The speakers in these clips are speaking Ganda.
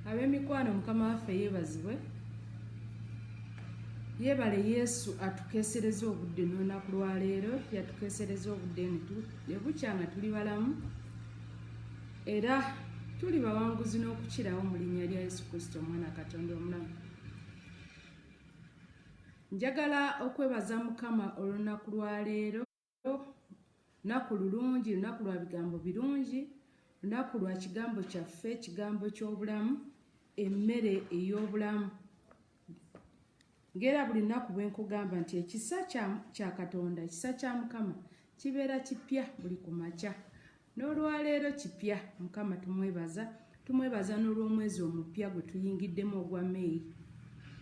Ab'emikwano Mukama waffe yeebazibwe. Yeebale Yesu atukeesereza obudde n'olunaku lwa leero, yatukeesereza obudde ne bukya nga tuli balamu era tuli bawanguzi n'okukirawo mu linnya lya Yesu Kristo Omwana Katonda omulamu. Njagala okwebaza Mukama olunaku lwa leero, lunaku lulungi, lunaku lwa bigambo birungi, lunaku lwa kigambo kyaffe, kigambo ky'obulamu, emmere ey'obulamu. Ngera buli lunaku bwe nkugamba nti ekisa kya Katonda, ekisa kya Mukama kibeera kipya buli ku makya. N'olwaleero kipya, Mukama tumwebaza n'olw'omwezi omupya gwe tuyingiddemu ogwa May,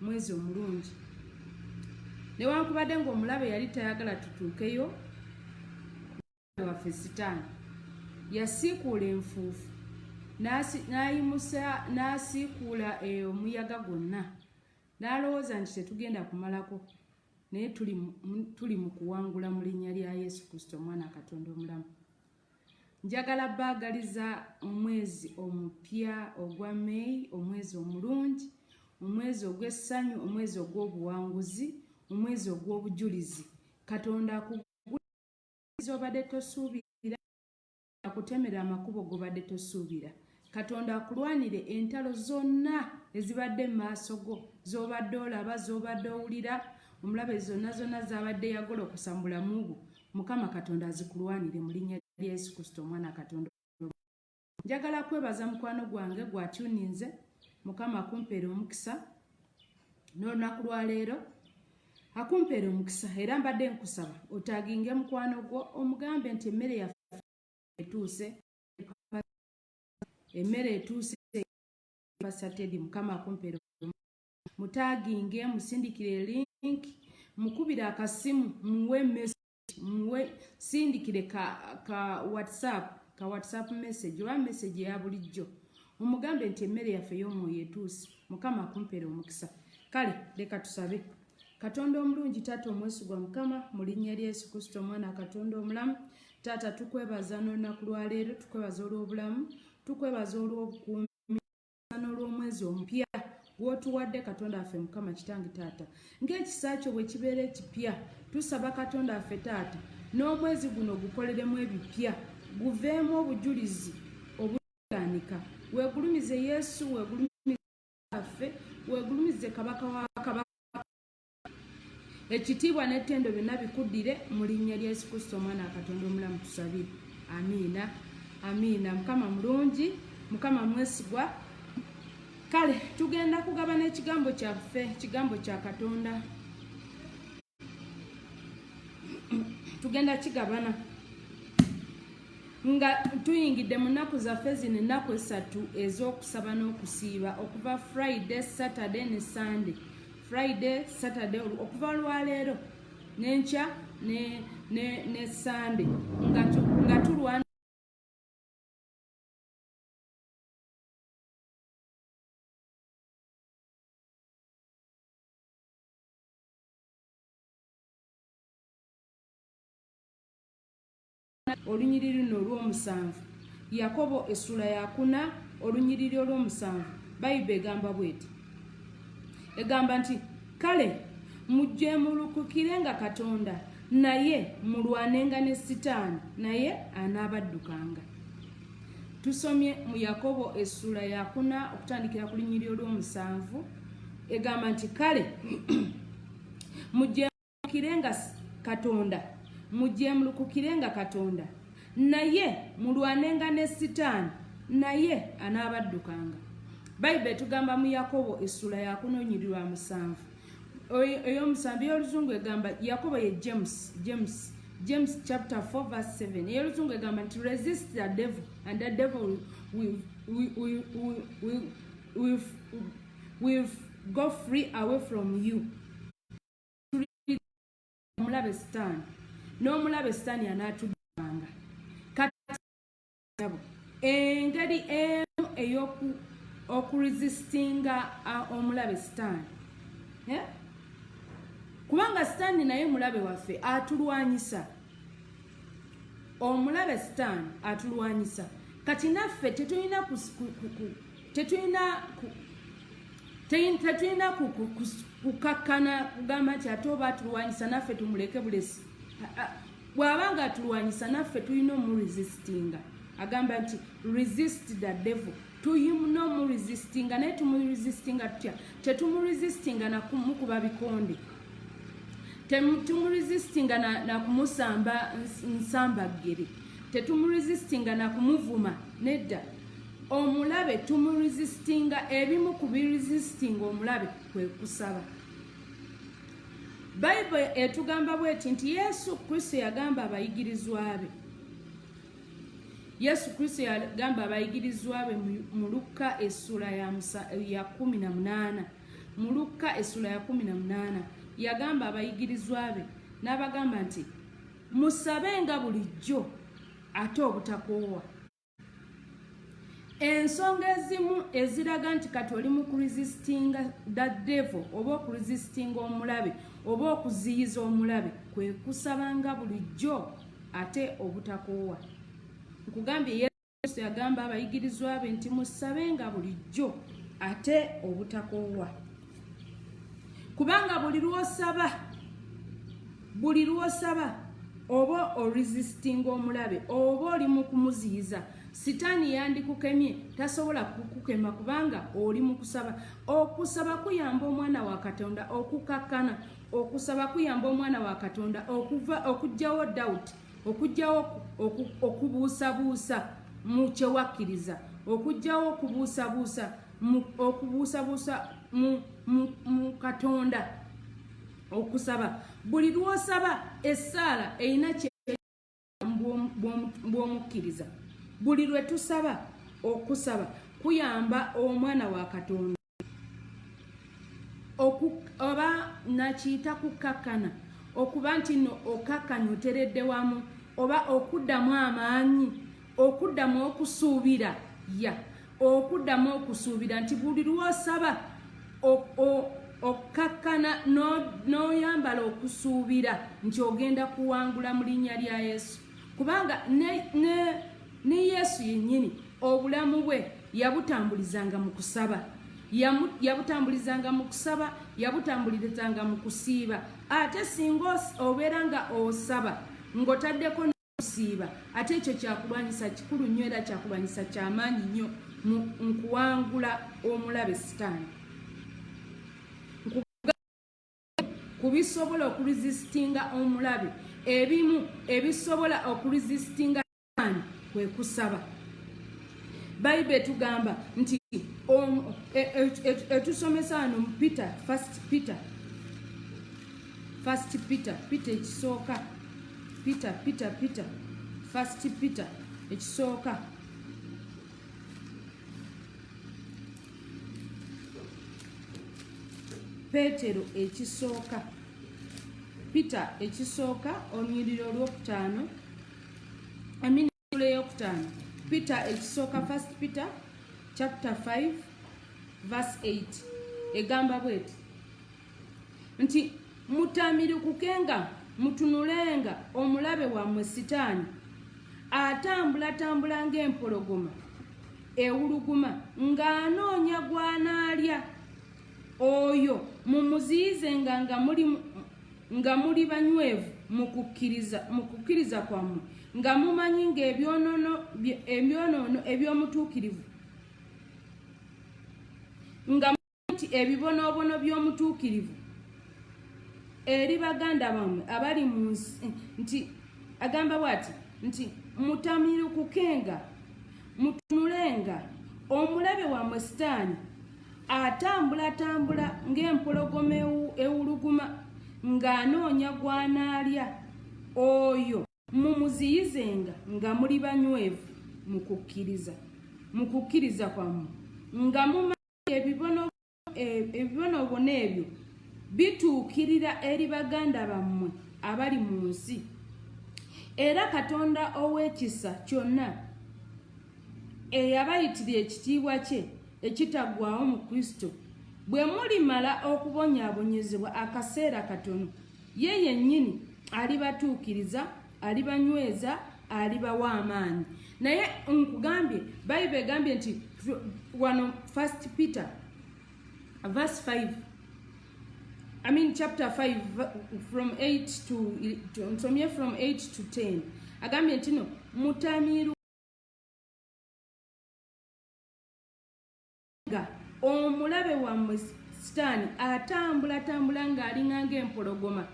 mwezi omulungi. Newankubadde ng'omulabe yali tayagala tutuukeyo, waffe Sitaani yasiikuula enfuufu n'ayimusa n'asiikuula omuyaga gwonna, n'alowooza nti tetugenda kumalako, naye tuli mu kuwangula mu linnya lya Yesu Kristo Omwana Katonda omulamu. Njagala baagaliza omwezi omupya ogwa May, omwezi omulungi, omwezi ogw'essanyu, omwezi ogw'obuwanguzi, omwezi ogw'obujulizi. Katonda akuguliza obadde tosuubira, akutemera amakubo g'obadde tosuubira. Katonda akulwanire entalo zonna ezibadde mu maaso go, z'obadde olaba, z'obadde owulira, omulabe zonna z'abadde yagola okusambula mu bwo. Mukama Katonda azikulwanire mu linnya lya Yesu Kristo Omwana Katonda. Njagala kwebaza mukwano gwange gw'atyuninze, Mukama akumpeera omukisa n'olunaku lwa leero, akumpeera omukisa era mbadde nkusaba otaaginge mukwano gwo omugambe nti emmere yaffe etuuse, emmere etuuse pasatedi. Mukama akumpeera mutaaginge, musindikire link, mukubire akasimu, muwe message, muwe sindikire ka WhatsApp message oba message ya bulijjo, omugambe nti emmere yaffe y'omwoyo etuuse. Mukama akumpeera omukisa. Kale leka tusabe. Katonda omulungi, Taata omwesigwa Mukama, mu linnya lya Yesu Kristo Omwana Katonda omulamu. Taata tukwebaza n'olunaku lwa leero, tukwebaza olw'obulamu, tukwebaza olw'obukuumi n'olw'omwezi omupya gw'otuwadde Katonda waffe Mukama Kitange. Taata ng'ekisa kyo bwe kibeera ekipya, tusaba Katonda waffe Taata n'omwezi guno gukoleremu ebipya, guveemu obujulizi obutandika. Weegulumize Yesu, weegulumize waffe, weegulumize Kabaka wa Kabaka. Ekitiibwa n'ettendo byonna bikuddire mu linnya lya Yesu Kristo Omwana Katonda omulamu tusabire. Amiina, amiina. Mukama mulungi, Mukama mwesigwa. Kale tugenda kugabana ekigambo kyaffe, ekigambo kya Katonda. Tugenda kigabana nga tuyingidde mu nnaku zaffe zino, ennaku esatu ez'okusaba n'okusiiba, okuva Friday, Saturday ne Sunday. Friday, Saturday, okuva lwaleero n'enkya ne Sunday nga tulwana olunyiriri luno olw'omusanvu. Yakobo essula ya 4 olunyiriri olw'omusanvu. Bayibuli egamba bw'eti, egamba nti kale mujje mulukukirenga Katonda, naye mulwanenga ne Sitaani, naye anaabaddukanga. Tusomye mu Yakobo essula ya 4 okutandikira ku lunyiriri olw'omusanvu. Egamba nti kale mujje mulukukirenga Katonda, mujje mulukukirenga Katonda, naye mulwanenga ne Sitaani, naye anaabaddukanga. Bayibuli etugamba mu Yakobo essula ya 4 olunyiriri lwa 7. Ey'omusanvu ey'oluzungu egamba, Yakobo ye James chapter 4 verse 7. Ey'oluzungu egamba nti resist the devil and the devil will go free away from you. Omulabe Sitaani, n'omulabe Sitaani anaatuddukanga. Engeri emu ey'okuresistinga omulabe Sitaani, kubanga Sitaani naye mulabe waffe atulwanyisa. Omulabe Sitaani atulwanyisa. Kati naffe tetulina tetulina kukakkana kugamba nti ate oba tulwanyisa naffe tumuleke bulesi. Bw'abanga tulwanyisa naffe tulina omuresistinga. Agamba nti resist the devil. Tuyina omuresistinga naye tumuresistinga tutya? Tetumuresistinga na kumukuba bikonde. Tumuresistinga na kumusamba nsambagere. Tetumuresistinga na kumuvuma nedda. Omulabe tumuresistinga, ebimu kubiresistinga omulabe kwe kusaba. Bible etugamba bweti nti Yesu Kristo yagamba abayigirizwa be. Yesu Kristo yagamba abayigirizwa be mu Luka essula ya 18. Mu Luka essula ya 18 yagamba abayigirizwa be n'abagamba nti musabenga bulijjo ate obutakoowa. Ensonga ezimu eziraga nti kati oli mu kuresistinga the devil oba okuresistinga omulabe oba okuziyiza omulabe kwe kusabanga bulijjo ate obutakoowa. Nkugambye Yesu yagamba abayigirizwa be nti musabenga bulijjo ate obutakoowa. Kubanga buli lwosaba oba oresistinga omulabe oba oli mu kumuziyiza, Sitaani yandikukemye tasobola kukukema kubanga oli mu kusaba. Okusaba kuyamba omwana wa Katonda okukakkana. Okusaba kuyamba omwana wa Katonda okujjawo doubt, okujjawo okubuusabuusa mu kyewakkiriza, okujjawo okubuusabuusa mu Katonda. Okusaba buli lwosaba essaala erina bw'omukkiriza. Buli lwe tusaba okusaba kuyamba omwana wa Katonda oba nakiyita kukakkana, okuba nti no okakkanya oteredde wamu, oba okuddamu amaanyi, okuddamu okusuubira okuddamu okusuubira nti buli lwosaba okakkana n'oyambala okusuubira nti ogenda kuwangula mu linnya lya Yesu. Kubanga ne Yesu yennyini obulamu bwe yabutambulizanga mu kusaba. Yabutambulizanga mu kusaba, yabutambulizanga mu kusiiba. Ate singa obeera nga osaba ng'otaddeko n'okusiiba, ate ekyo kyakulwanyisa kikulu nnyo era kyakulwanyisa ky'amaanyi nnyo mu kuwangula omulabe Sitaani. Kubisobola okuresistinga omulabe, ebimu ebisobola okuresistinga Sitaani kwe kusaba. Bible etugamba nti etusomesa wano mu First Peter ekisooka. First Peter ekisooka. Petero ekisooka. Peter ekisooka olunyiriro olwokutaano. Eminula eyokutaano. Peter ekisooka, First Peter chapter 5 verse 8 egamba bweti nti mutamirikukenga mutunulenga omulabe wammwe Sitaani atambula ng'empologoma ewuluguma ng'anoonya gw'anaalya, oyo mumuziyizenga nga muli banywevu mu kukkiriza kwammwe, nga mumanyi ng'ebyonoono eby'omutuukirivu nga muti ebibonoobono by'omutuukirivu eri baganda bammwe abali mu nsi, nti agamba bw'ati nti mutamirukukenga mutunulenga omulabe wammwe Sitaani atambula ng'empologoma ewuluguma ng'anoonya gw'anaalya, oyo mumuziyizenga nga muli banywevu mu kukkiriza kwammwe, nga mumanyi ebibonoobono ebyo bituukirira eri baganda bammwe abali mu nsi. Era Katonda ow'ekisa kyonna eyabayitira ekitiibwa kye ekitaggwaawo mu Kristo, bwe mulimala okubonyaabonyezebwa akaseera katono, ye yennyini alibatuukiriza, alibanyweza, alibawa amaanyi. Naye nkugambye Bible egambye nti 1 Peter verse 5, chapter 5 from 8 to 10 agambye nti no mutamiru omulabe wammwe Sitaani atambula ng'alinga ng'empologoma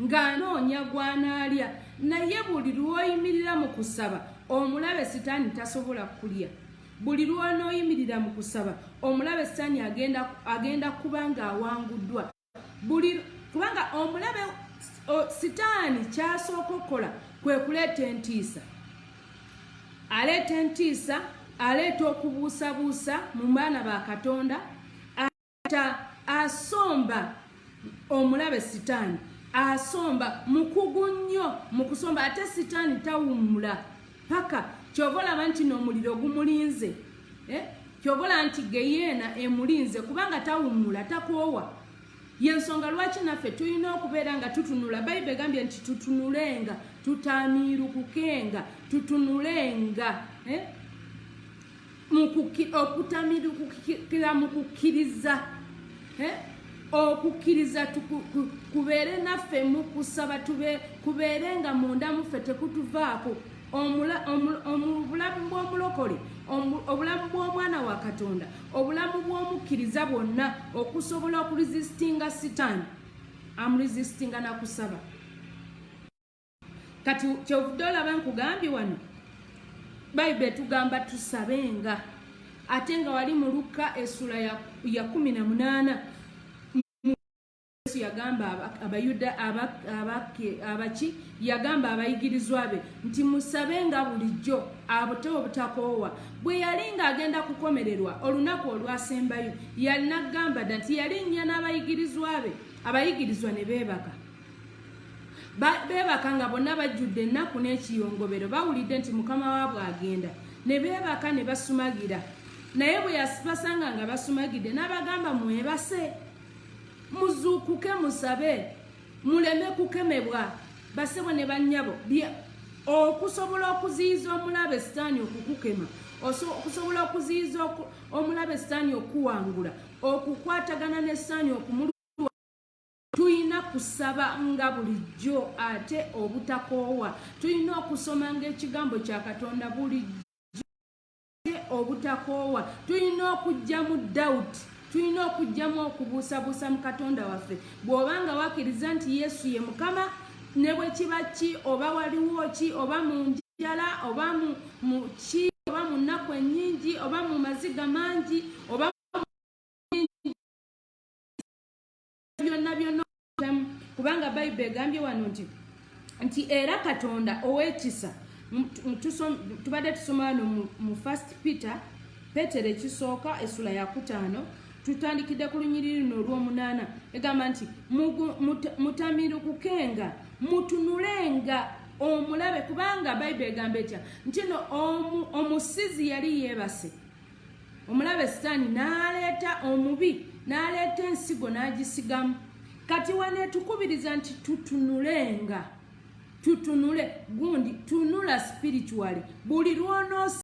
ng'anoonya gw'anaalya, naye buli lw'oyimirira mu kusaba omulabe Sitaani tasobola kulya. Buli lw'onooyimirira mu kusaba omulabe Sitaani agenda kuba ng'awanguddwa. Kubanga omulabe Sitaani ky'asooka okukola kwe kuleeta entiisa. Aleeta entiisa, aleeta okubuusabuusa mu baana ba Katonda, asomba omulabe Sitaani, asomba mukugu nnyo mu kusomba, ate Sitaani tawummula paka kyova olaba nti n'omuliro gumulinze, kyova olaba nti geyeena emulinze kubanga tawummula, takoowa. Yensonga lwaki naffe tulina okubeera nga tutunula. Bayibuli egambye nti tutunulenga, tutamiirukukenga, tutunulenga, okutamiirukukira mu kukkiriza, okukkiriza kubeere naffe mu kusaba, kubeere nga munda muffe tekutuvaako. Obulamu bw'omulokole, obulamu bw'omwana wa Katonda, obulamu bw'omukkiriza bwonna okusobola okuresistinga Sitaani, amuresistinga na kusaba. Kati kyovudde olaba nkugambye wano Bayibuli tugamba tusabenga, ate nga wali mu Luka essula ya 18 Yesu yagamba abayuda abaki yagamba abayigirizwa be nti musabenga bulijjo ate obutakoowa. Bwe yali ng'agenda kukomererwa olunaku olwasembayo yalina gamba nti yalinnya n'abayigirizwa be, abayigirizwa ne beebaka. Beebaka nga bonna bajjudde ennaku n'ekiyongobero, bawulidde nti mukama waabwe agenda, ne beebaka ne basumagira. Naye bwe basanga nga basumagidde n'abagamba mwebase, muzuukuke musabe, muleme kukemebwa. Basebo ne bannyabo okusobola okuziyiza omulabe Sitaani okukukema, okusobola okuziyiza omulabe Sitaani okuwangula, okukwatagana ne Sitaani okumulwa, tuyina kusaba nga bulijjo ate obutakoowa. Tuyina okusoma ng'ekigambo kya Katonda bulijjo obutakoowa. Tuyina okujja mu Dawudi, tuyina okujjamu okubuusabuusa mu Katonda waffe. Bw'obanga wakkiriza nti Yesu ye Mukama, ne bwe kiba ki, oba waliwo ki, oba mu njala, oba mu ki, oba mu nnaku ennyingi, oba mu maziga mangi, oba byonna kubanga Bayibuli egambye wano nti era Katonda ow'ekisa. Tubadde tusoma wano mu 1 Peter, Petero ekisooka essula ya 5, tutandikidde ku lunyiriri luno olw'omunaana. Egamba nti mutamiirukukenga, mutunulenga omulabe, kubanga Bayibuli egamba etya nti no omusizi yali yeebase, omulabe Sitaani n'aleeta omubi, n'aleeta ensigo n'agisigamu. Kati waneetukubiriza nti tutunulenga, tutunule gundi, tunula spiritually. Buli lw'onoosa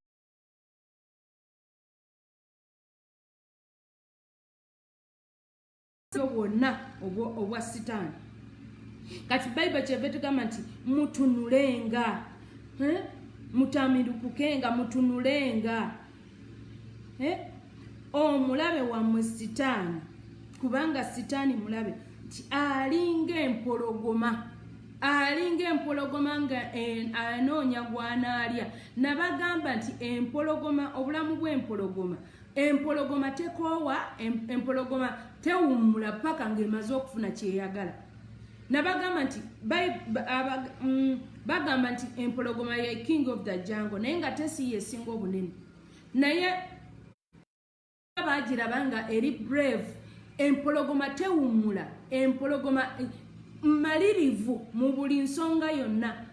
bwonna obwa Sitaani. Kati Bayibuli kyeva tugamba nti mutunulenga, mutamiirukukenga, mutunulenga omulabe wammwe Sitaani, kubanga Sitaani mulabe nti alinga empologoma, alinga empologoma nga anoonya gw'anaalya. Nabagamba nti empologoma, obulamu bw'empologoma, empologoma tekoowa, empologoma tewummula paka ng'emaze okufuna kyeyagala. Nabagamba nti bagamba nti empologoma ye king of the jungle, naye nga tesi yesinga obunene. Naye bagiraba nga eri brave. Empologoma tewummula, empologoma malirivu mu buli nsonga yonna.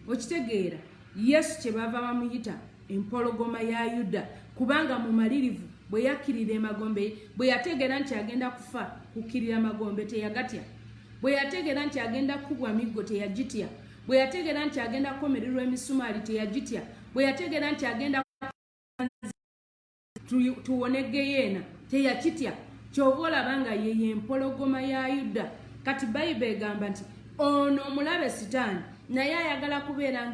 Okitegeera Yesu kyebava bamuyita empologoma ya Yuda, kubanga mu malirivu bwe yakkirira emagombe, bwe yategeera nti agenda kufa kukkirira magombe teyagatya, bwe yategeera nti agenda kubwa miggo teyagitya, bwe yategeera nti agenda kukomererwa emisumaali teyagitya, bwe yategeera nti agenda tuwonege yeena teyakitya kyova olabanga ye empologoma ya Yuda. Kati Bayibuli egamba nti ono omulabe Sitaani naye ayagala kubeera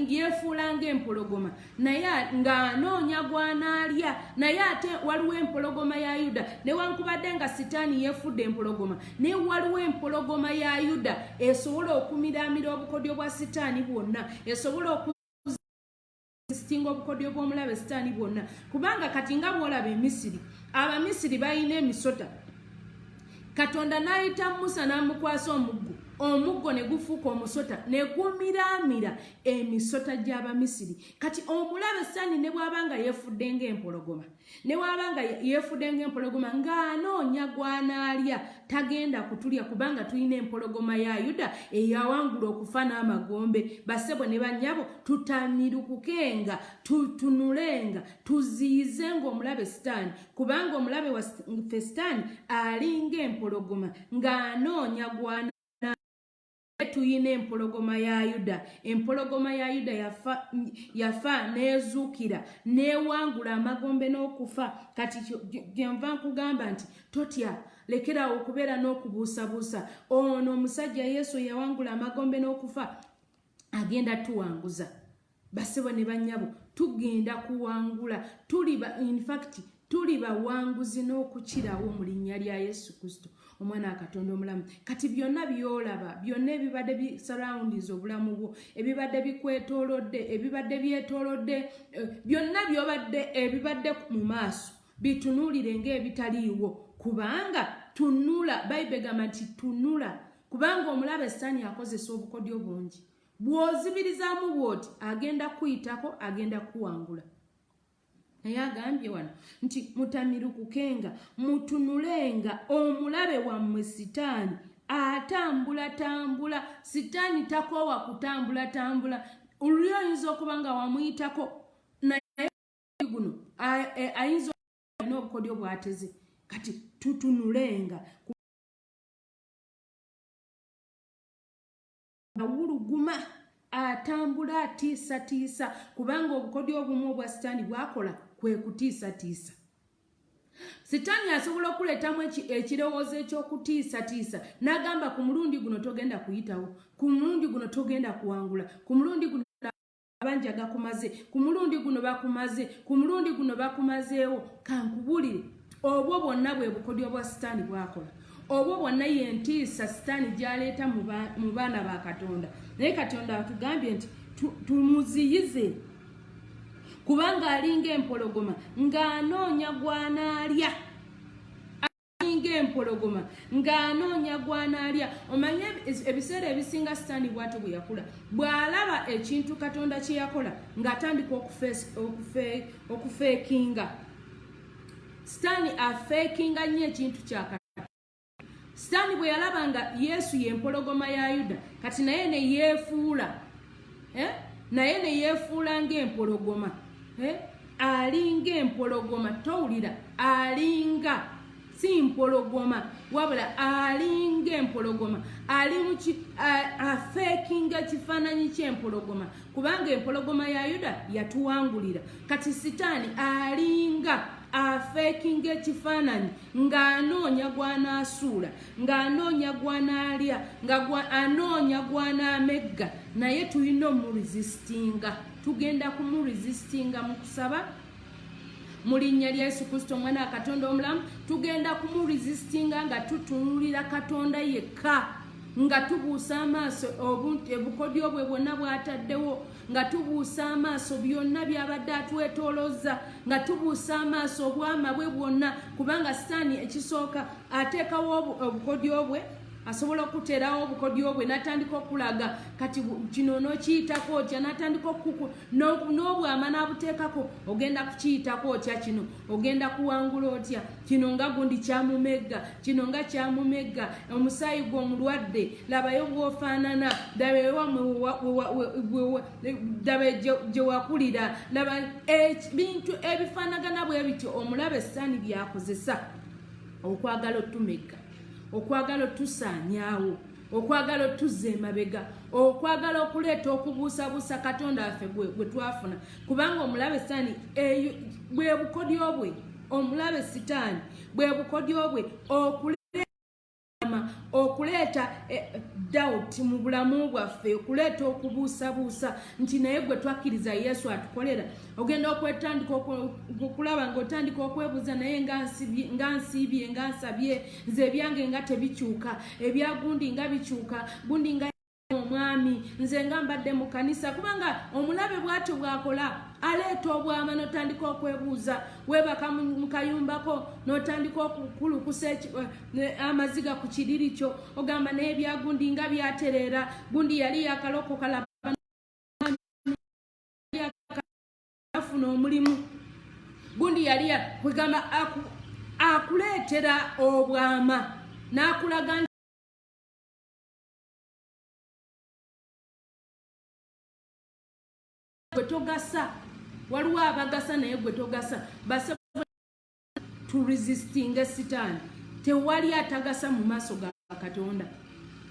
yeefuula ng'empologoma naye ng'anoonya gw'anaalya. Naye ate waliwo empologoma ya Yuda newankubadde nga Sitaani yeefudde empologoma naye waliwo empologoma ya Yuda esobola okumiraamira obukodyo bwa Sitaani bwonna, esobola okusinga obukodyo bw'omulabe Sitaani bwonna. Kubanga kati nga bw'olaba Emisiri, Abamisiri balina emisota. Katonda n'ayita Musa n'amukwasa omuggo ne gufuuka omusota ne gumiraamira emisota gy'Abamisiri. Kati omulabe Sitaani ne bw'abanga yeefudde ng'empologoma ng'anoonya gw'anaalya tagenda kutulya kubanga tulina empologoma ya Yuda eyawangula okufa n'amagombe. Bassebo ne bannyabo tutamirukukenga tutunulenga tuziyize ng'omulabe Sitaani kubanga omulabe wa Sitaani alinga empologoma ng'anoonya gw'anaalya. Tuyina empologoma ya Yuda. Empologoma ya Yuda yafa nezuukira newangula amagombe n'okufa. Kati gyenva nkugamba nti totya, lekerawo okubeera n'okubuusabuusa. Ono omusajja Yesu yawangula amagombe n'okufa agenda tuwanguza. Bassebo ne bannyabo tugenda kuwangula. Tuli bawanguzi n'okukirawo mu linnya lya Yesu Kristo omwana wa Katonda omulamu. Kati byonna byolaba, byonna ebibadde bisurroundings obulamu bwo, ebibadde bikwetoolodde, ebibadde byetoolodde, byonna ebibadde mu maaso bitunuulire ng'ebitaliiwo kubanga tunula. Bayibuli egamba nti tunula kubanga omulabe Sitaani akozesa obukodyo bungi. Bw'ozibirizaamu bw'oti agenda kuyitako, agenda kuwangula. Naye agambye wano nti mutamirukukenga mutunulenga omulabe wammwe Sitaani atambula. Sitaani takoowa kutambula. Oli oyinza okuba nga wamuyitako naye guno ayinza n'obukodyo bw'ateze. Kati tutunulenga awuluguma atambula atiisatiisa kubanga obukodyo obumu obwa Sitaani bwakola kwe kutiisatiisa. Sitaani asobola okuleetamu ekirowoozo eky'okutiisatiisa n'agamba ku mulundi guno togenda kuyitawo, ku mulundi guno togenda kuwangula, ku mulundi guno abanja gakumaze, ku mulundi guno bakumaze, ku mulundi guno bakumazeewo. Kankubulire obwo bwonna bwe bukodyo bwa Sitaani bwakola. Obwo bwonna yentiisa Sitaani gy'aleeta mu baana ba Katonda. Naye Katonda atugambye nti tumuziyize kubanga alinga empologoma ng'anoonya gw'anaalya. Ng'anoonya gw'anaalya. Omanye ebiseera ebisinga Sitaani bw'ati bwe yakula, bw'alaba ekintu Katonda kye yakola ng'atandika okufeekinga. Sitaani afeekinga nnyo ekintu kya Katonda. Sitaani bwe yalaba nga Yesu y'empologoma ya Yuda, kati naye ne yeefuula ng'empologoma. Alinga empologoma. Towulira, alinga si mpologoma wabula alinga empologoma. Afeekinga kifaananyi ky'empologoma kubanga empologoma ya Yuda yatuwangulira. Kati Sitaani alinga afeekinga ekifaananyi ng'anoonya gw'anaasuula, ng'anoonya gw'anaalya, anoonya gw'anaamegga. Naye tulina omuresistinga. Tugenda kumuresistinga mu kusaba mu linnya lya Yesu Kristo omwana wa Katonda omulamu. Tugenda kumuresistinga nga tutunulira Katonda yekka, nga tubuusa amaaso obukodyo bwe bwonna bw'ataddewo, nga tubuusa amaaso byonna by'abadde atwetoolozza, nga tubuusa amaaso obwama bwe bwonna kubanga Sitaani ekisooka ateekawo obukodyo bwe. Asobola okuteerawo obukodyo bwe n'atandika okulaga kati kino n'okiyitako otya, n'atandika n'obwama n'abuteekako ogenda kukiyitako otya, kino ogenda kuwangula otya, kino nga gundi kyamumegga, kino nga kyamumegga, omusaayi gwe omulwadde labayo bw'ofaanana, daba gye wakulira, laba ebintu ebifaanagana bwe bityo. Omulabe Sitaani byakozesa okwagala otumegga, okwagala otusaanyaawo, okwagala otuze emabega okwagala okuleeta okubuusabuusa katonda waffe bwe twafuna kubanga omulabe sitaani bwe bukodyo bwe omulabe sitaani bwe bukodyo bwe okuleeta doubt mu bulamu bwaffe okuleeta okubuusabuusa nti naye gwe twakkiriza yesu atukolera ogenda okwetandika okulaba ng'otandika okwebuuza naye nga nsiibye nga nsabye nze ebyange nga tebikyuka ebyagundi nga bikyuka gundi nga omwami nze nga mbadde mu kanisa kubanga omulabe bw'atyo bw'akola aleeta obwama n'otandika okwebuuza weebaka mu kayumbako n'otandika okukulukusa amaziga ku kiriri kyo ogamba naye ebyagundi nga byatereera gundi yali yakalokoka afuna omulimu gundi yali kwegamba akuleetera obwama n'akulaga gwe togasa waliwo abagasa naye gwe togasa base to resisting sitaani tewali atagasa mu maaso ga katonda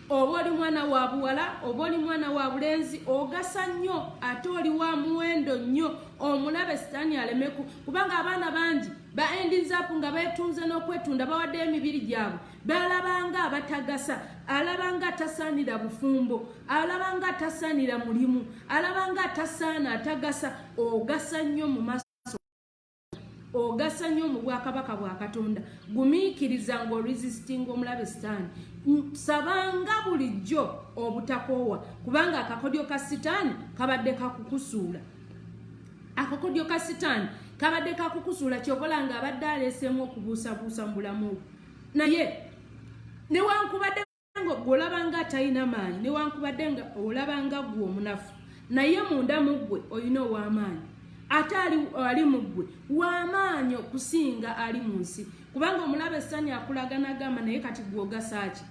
oba oli mwana wa buwala oba oli mwana wa bulenzi ogasa nnyo ate oli wa muwendo nnyo omulabe sitaani alemeku kubanga abaana bangi baendinzapu nga beetunze n'okwetunda bawadde emibiri gyabwe balabanga abatagasa alabanga atasaanira bufumbo alabanga atasaanira mulimu alabanga atasaana atagasa ogasa nnyo mu maaso ogasa nnyo mu bwakabaka bwa katonda gumiikiriza ng'oresistinga omulabe sitaani sabanga bulijjo obutakoowa kubanga akakodyo ka sitaani kabadde kakukusuula akakodyo ka sitaani kabadde kakukusuula kyobolanga abadde aleesemu okubuusabuusa mu bulamu naye newankubadde nga olabanga atalina maanyi newankubadde nga olabanga gwe omunafu naye munda mu ggwe olina ow'amaanyi ate ali mu ggwe w'amaanyi okusinga ali mu nsi kubanga omulabe sitaani akulagana agamba naye kati gwe ogasa ki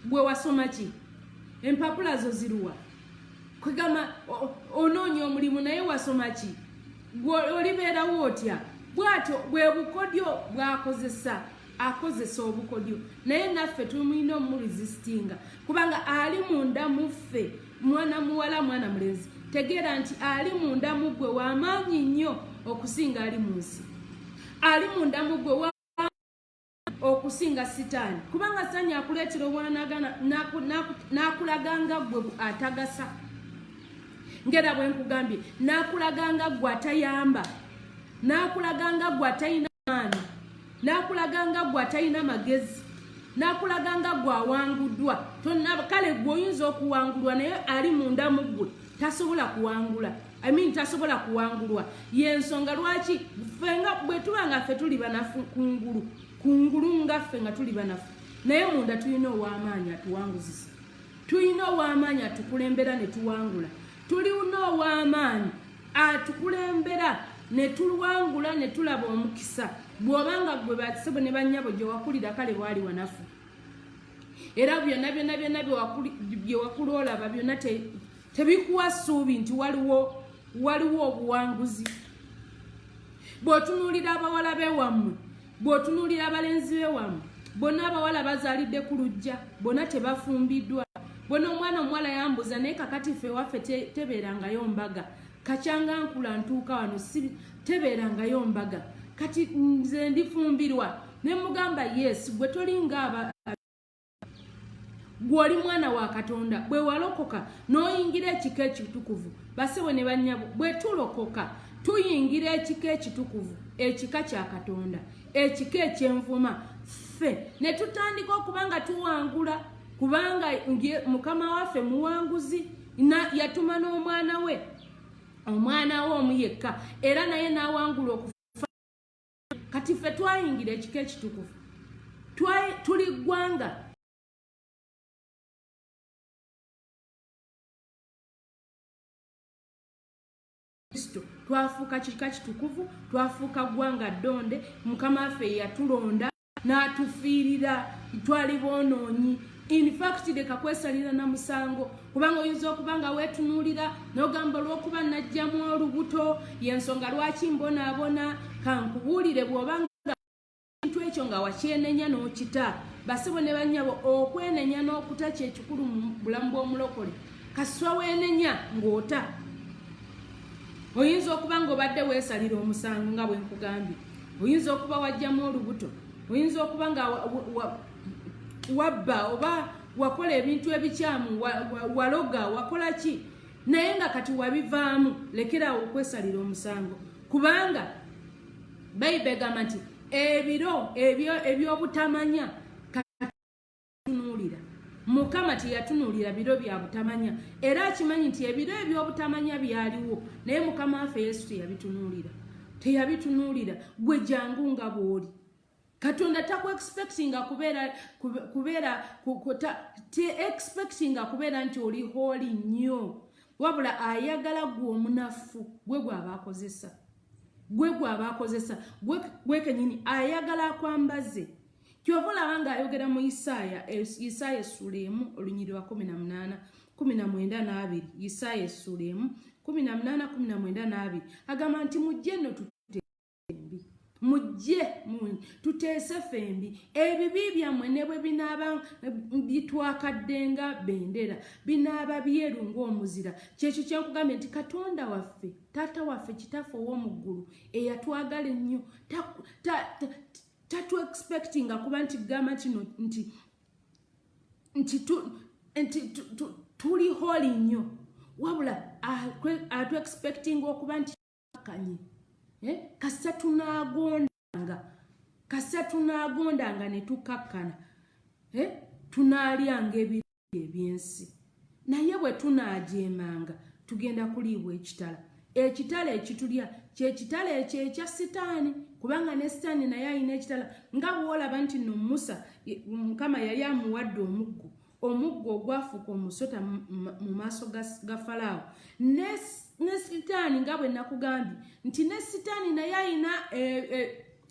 gwe wasoma ki empapula zo ziruwa kwegamba onoonya omulimu naye wasoma ki gwe olibeerawo otya bw'atyo bwe bukodyo bw'akozesa akozesa obukodyo naye naffe tulina omuresistinga kubanga ali munda muffe mwana muwala mwana mulenzi tegeera nti ali munda mu ggwe w'amaanyi nnyo okusinga ali mu nsi ali munda mu ggwe okusinga sitaani kubanga sitaani akuleetera obwanagana n'akulaganga ggwe atagasa ngera bwe nkugambye n'akulaganga ggwe atayamba n'akulaganga ggwe atalina maanyi n'akulaganga ggwe atalina magezi n'akulaganga ggwe awanguddwa kale ggwe oyinza okuwangulwa naye ali munda mu ggwe tasobola kuwangula tasobola kuwangulwa yensonga lwaki fenga bwe tuba nga ffe tuli banafu kungulu nga ffe nga tuli banafu naye munda tulina ow'amaanyi atuwanguzisa tulina ow'amaanyi atukulembera ne tuwangula tulina ow'amaanyi atukulembera ne tuwangula ne tulaba omukisa bw'obanga gwe basebo ne bannyabo gye wakulira kale bwali wanafu era byonna bye wakula olaba byonna tebikuwa ssuubi nti waliwo obuwanguzi bw'otunuulira abawala bewammwe bw'otunuulira abalenzi bewammwe bonna abawala bazaalidde ku lujja bonna tebafumbiddwa bonna omwana omuwala yambuza naye kakati ffe waffe tebeerangayo mbaga kacyanga nkula ntuuka wano tebeerangayo mbaga kati nze ndifumbirwa ne mugamba yes gwe tolinga gw'oli mwana wa katonda bwe walokoka n'oyingira ekika ekitukuvu basewe ne bannyabo bwe tulokoka tuyingira ekika ekitukuvu ekika kya katonda ekika ekyenvuma ffe ne tutandika okuba nga tuwangula kubanga mukama waffe muwanguzi yatuma n'omwana we omu yekka era naye n'awangula okufa kati ffe twayingira ekika ekitukuvu tuli ggwanga twafuuka kika kitukuvu twafuuka ggwanga ddonde mukama waffe yatulonda n'atufiirira twali boonoonyi in fact leka kwesalira na musango kubanga oyinza okuba nga weetunuulira n'ogamba olw'okuba najjamu olubuto yensonga lwaki mbonaabona kankubuulire bw'obanga bintu ekyo nga wakyenenya n'okita basebo ne bannyabo okwenenya n'okuta kyekikulu mu bulamu bw'omulokole kasitwa weenenya ng'ota oyinza okuba ng'obadde weesalira omusango nga bwe nkugambye oyinza okuba wajjamu olubuto oyinza okuba nga wabba oba wakola ebintu ebikyamu waloga wakola ki naye nga kati wabivaamu lekerawo okwesalira omusango kubanga bayibuli egamba nti ebiro ebyobutamanya katunuulira mukama teyatunuulira biro bya butamanya era akimanyi nti ebiro ebyobutamanya byaliwo naye mukama waffe yesu teyabitunuulira gwe jangu nga bw'oli katonda takuexpectinga kubeera nti oli hooli nnyo wabula ayagala gwe omunafu gwe gw'abaakozesa gwe kenyini ayagala akwambaze kyova olaba ng'ayogera mu Isaaya essula emu olunyiriri lwa 18:19 Isaaya essula emu 18:19 agamba nti mujje tuteese fembi ebibi byammwe ne bwe binaaba bitwakaddenga bendera binaaba byeru ng'omuzira kyekyo kyenkugambye nti katonda waffe taata waffe kitaffe ow'omu ggulu eyatwagala ennyo tatu expectinga kuba nti gamba kino nti tuli hooli nnyo wabula atu expectinga okuba nti kanye kasita tunagondanga ne tukakkana tunaalyanga ebirungi ebyensi naye bwe tunaajeemanga tugenda kuliibwa ekitala ekitulya kyekitala ekyo ekya sitaani kubanga ne sitaani naye alina ekitala nga bw'olaba nti no Musa Mukama yali amuwadde omuggo ogwafuuka omusota mu maaso ga Falaawo ne sitaani nga bwe nakugambye nti ne sitaani naye alina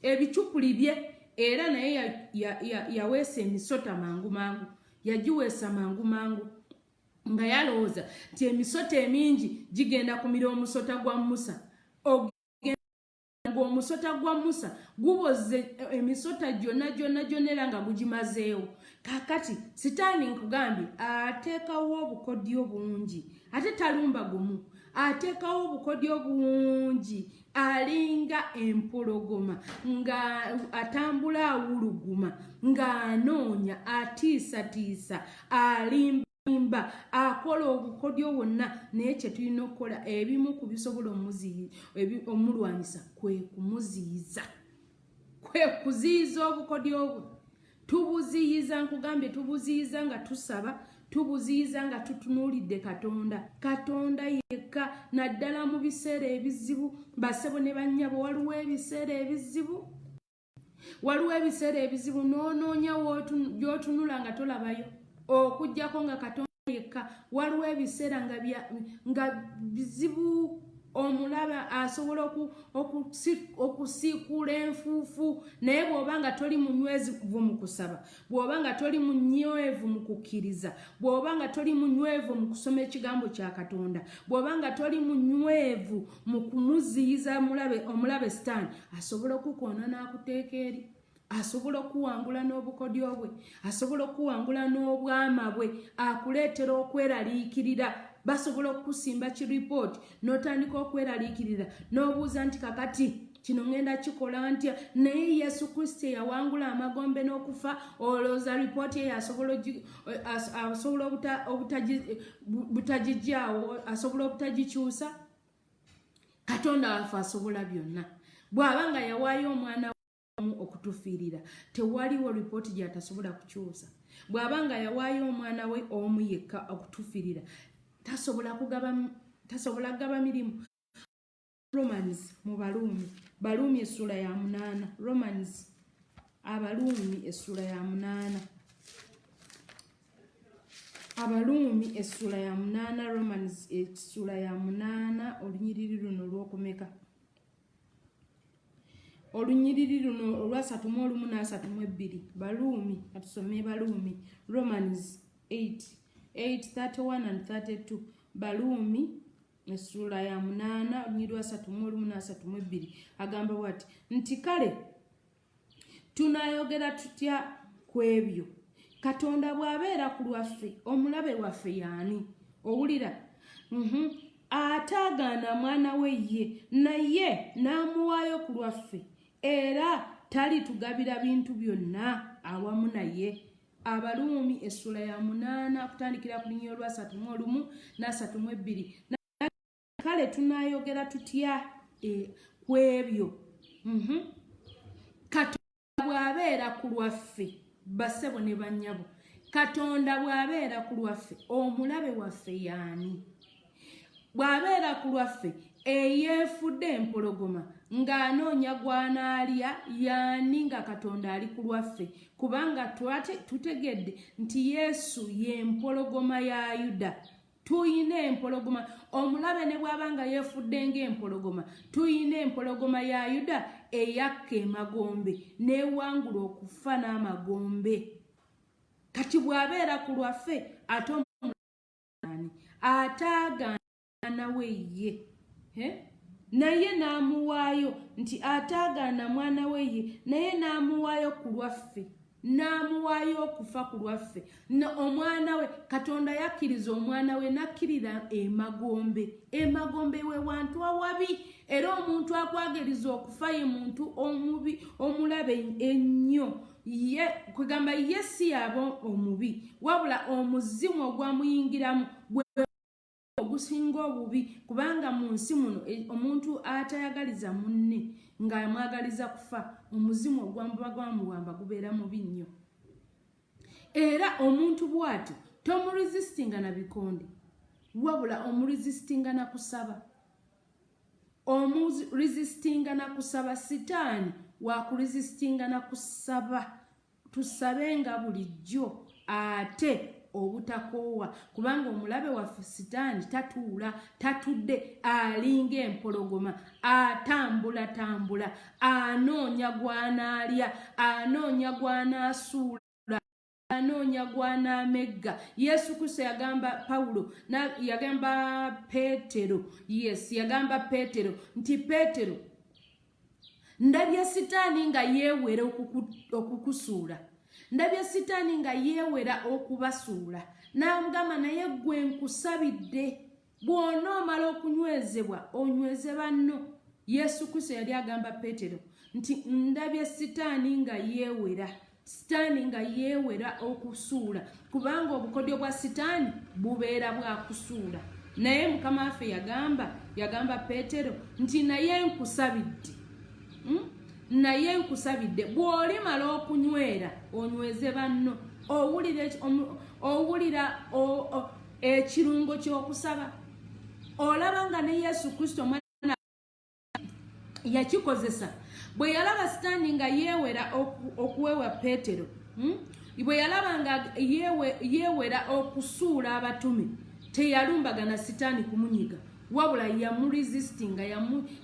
ebicupuli bye era naye yaweesa emisota mangu yagiweesa mangu nga yalowooza nti emisota emingi gigenda kumira omusota gwa Musa omusota gwa Musa guboze emisota gyonna era nga gugimazeewo kakati sitaani nkugambye ateekawo obukodyo bungi ate talumba gumu ateekawo obukodyo bungi alinga empologoma nga atambula awuluguma ng'anoonya atiisatiisa alimba akola obukodyo bwonna naye kye tulina okukola ebimu ku bisobola omulwanyisa kwe kuziyiza obukodyo bwe tubuziyiza nkugambye tubuziyiza nga tusaba tubuziyiza nga tutunuulidde katonda yekka naddala mu biseera ebizibu basebo ne bannyabo waliwo ebiseera ebizibu n'onoonya gy'otunula nga tolabayo okuggyako nga katonda yekka waliwo ebiseera nga bizibu omulaba asobola okusiikuula enfuufu naye bw'oba nga toli munywevu mu kusaba bw'oba nga toli munywevu mu kukkiriza bw'oba nga toli munywevu mu kusoma ekigambo kya katonda bw'oba nga toli munywevu mu kumuziyiza omulabe sitaani asobola okukoona n'akuteeka eri asobola okuwangula n'obukodyo bwe asobola okuwangula n'obwama bwe akuleetera okweraliikirira basobola okusimba kiripooti n'otandika okweraliikirira n'obuuza nti kakati kino ngenda kikola ntya naye Yesu Kristo yawangula amagombe n'okufa olowooza ripooti ye asobola obutagijjaawo asobola obutagikyusa katonda waffe asobola byonna bw'aba nga yawaayo omwana okutufiirira tewaliwo ripooti gy'atasobola kukyusa bw'aba nga yawaayo omwana we omu yekka okutufiirira tasobola kugaba mirimu Romans mu Baluumi essula ya 8 Romans Abaluumi essula ya 8 Abaluumi essula ya 8 Romans essula ya 8 olunyiriri luno olw'okumeka olunyiriri luno olwa 3:1-3:2 Baluumi atusome Baluumi Romans 8:31 and 32 Baluumi essula ya 8 olunyiriri lwa 3:1-3:2 agamba bw'ati nti kale tunayogera tutya kwebyo Katonda bw'abeera ku lwaffe omulabe waffe yaani owulira ataagaana mwana we ye naye n'amuwaayo ku lwaffe era talitugabira bintu byonna awamu naye Abaluumi essula ya 8 kutandikira ku linnya olwa 31 na 32 kale tunayogera tutya kwebyo Katonda bw'abeera ku lwaffe basebo ne bannyabo Katonda bw'abeera ku lwaffe omulabe waffe yaani bw'abeera ku lwaffe eyeefudde empologoma ng'anoonya gw'anaalya yaani nga Katonda ali ku lwaffe kubanga tutegedde nti Yesu ye mpologoma ya Yuda tuyina empologoma omulabe ne bw'abanga yeefudde ng'empologoma tuyina empologoma ya Yuda eyakka emagombe n'ewangula okufa n'amagombe kati bw'abeera ku lwaffe ate ataagaana we ye naye n'amuwaayo nti ataagaana mwana we ye naye n'amuwaayo ku lwaffe n'amuwaayo okufa ku lwaffe omwana we Katonda yakkiriza omwana we nakkirira emagombe we wantu awabi era omuntu akwagiriza okufa ye muntu omubi omulabe ennyo ye kwegamba ye si yaba omubi wabula omuzimu ogwamuyingiramu ogusinga obubi kubanga mu nsi muno omuntu atayagaliza munne ng'amwagaliza kufa omuzimu ogwamuwamba gubeera mubi nnyo era omuntu bw'atyo tomuresistinga na bikonde wabula omuresistinga na kusaba omuresistinga na kusaba sitaani wakuresistinga na kusaba tusabenga bulijjo ate obutakoowa kubanga omulabe waffe sitaani tatuula tatudde alinga empologoma atambula anoonya gw'anaalya anoonya gw'anaasuula anoonya gw'anaamegga Yesu Kristo yagamba Pawulo yagamba Peetero yagamba Peetero nti Peetero ndabye sitaani nga yeewera okukusuula ndabye sitaani nga yeewera okubasuula n'amugamba naye gwe nkusabidde bw'onoomala okunywezebwa onyweze banno Yesu Kristo yali agamba Peetero nti ndabye sitaani nga yeewera okusuula kubanga obukodyo bwa sitaani bubeera bwakusuula naye Mukama waffe yagamba Peetero nti naye nkusabidde bw'olimala okunywera onyweze banno owulira ekirungo ky'okusaba olaba nga ne Yesu Kristo mwana yakikozesa bwe yalaba sitaani nga yeewera okuwewa Peetero bwe yalaba nga yeewera okusuula abatume teyalumbagana sitaani kumunyiga wabula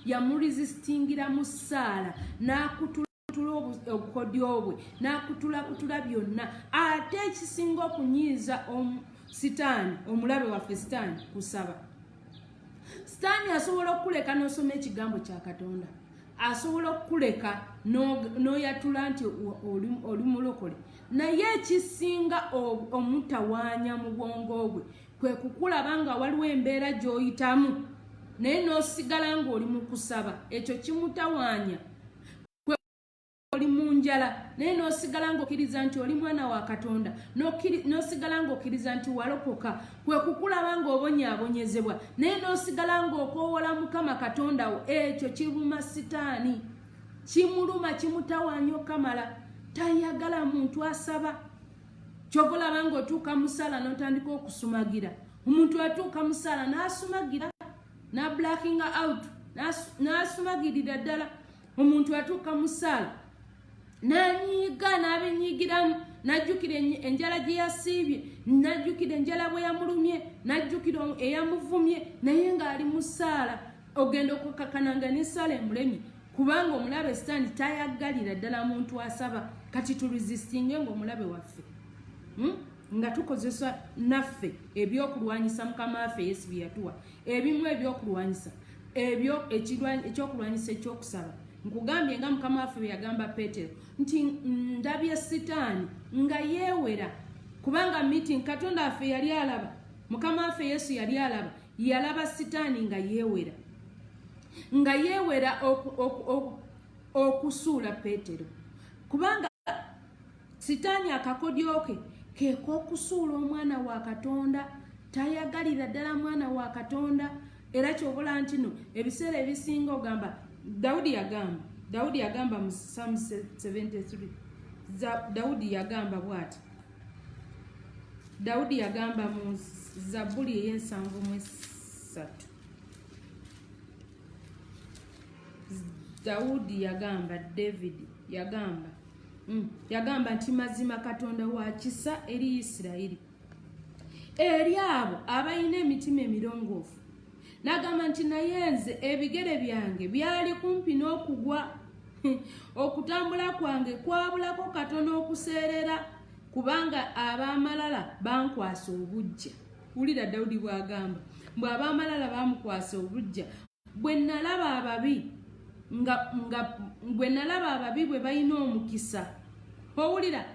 yamuresistingira mu ssaala n'akutula obukodyo bwe n'akutulakutula byonna ate ekisinga okunyiiza sitaani omulabe waffe sitaani kusaba sitaani asobola okuleka n'osoma ekigambo kya Katonda asobola okuleka n'oyatula nti oli mulokole naye ekisinga omutawaanya mu bwongo bwe kwe kukulaba nga waliwo embeera gy'oyitamu naye n'osigala ng'oli mu kusaba ekyo kimutawaanya kwe oli mu njala naye n'osigala ng'okkiriza nti oli mwana wa Katonda n'osigala ng'okkiriza nti walokoka kwe kukulaba ng'obonyaabonyezebwa naye n'osigala ng'okoowola Mukama Katonda wo ekyo kiruma sitaani kimuluma kimutawaanya okamala tayagala muntu asaba kyova olaba ng'otuuka mu ssaala n'otandika okusumagira omuntu atuuka mu ssaala n'asumagira n'ablackinga out n'asumagirira ddala omuntu atuuka mu ssaala n'anyiiga n'abenyiigiramu n'ajjukira enjala gye yasiibye n'ajjukira enjala bwe yamulumye n'ajjukira eyamuvumye naye ng'ali mu ssaala ogenda okukakkananga n'essaala emulemye kubanga omulabe sitaani tayagalira ddala muntu asaba kati turesistinge ng'omulabe waffe nga tukozesa naffe ebyokulwanyisa Mukama waffe Yesu bye yatuwa ebimu ebyokulwanyisa ekyokulwanyisa ekyokusaba nkugambye nga mukama waffe bwe yagamba Peetero nti ndabye Sitaani nga yeewera kubanga meeting Katonda waffe yali alaba mukama waffe Yesu yali alaba yalaba Sitaani nga yeewera okusuula Peetero kubanga Sitaani akakodyo ke k'okusuula omwana wa Katonda tayagalira ddala mwana wa Katonda era kyobola nti no ebiseera ebisinga ogamba Dawudi yagamba mu Psalm 73 Dawudi yagamba bw'ati Dawudi yagamba mu Zabuli ey'ensanvu Dawudi yagamba David yagamba nti mazima Katonda wa kisa eri Isirayiri eri abo abalina emitima emirongoofu n'agamba nti naye nze ebigere byange byali kumpi n'okugwa okutambula kwange kwabulako katono okuseerera kubanga ab'amalala bankwasa obujja. Wulira Dawudi bw'agamba mbwe ab'amalala bamukwasa obujja bwe nalaba ababi bwe balina omukisa. Owulira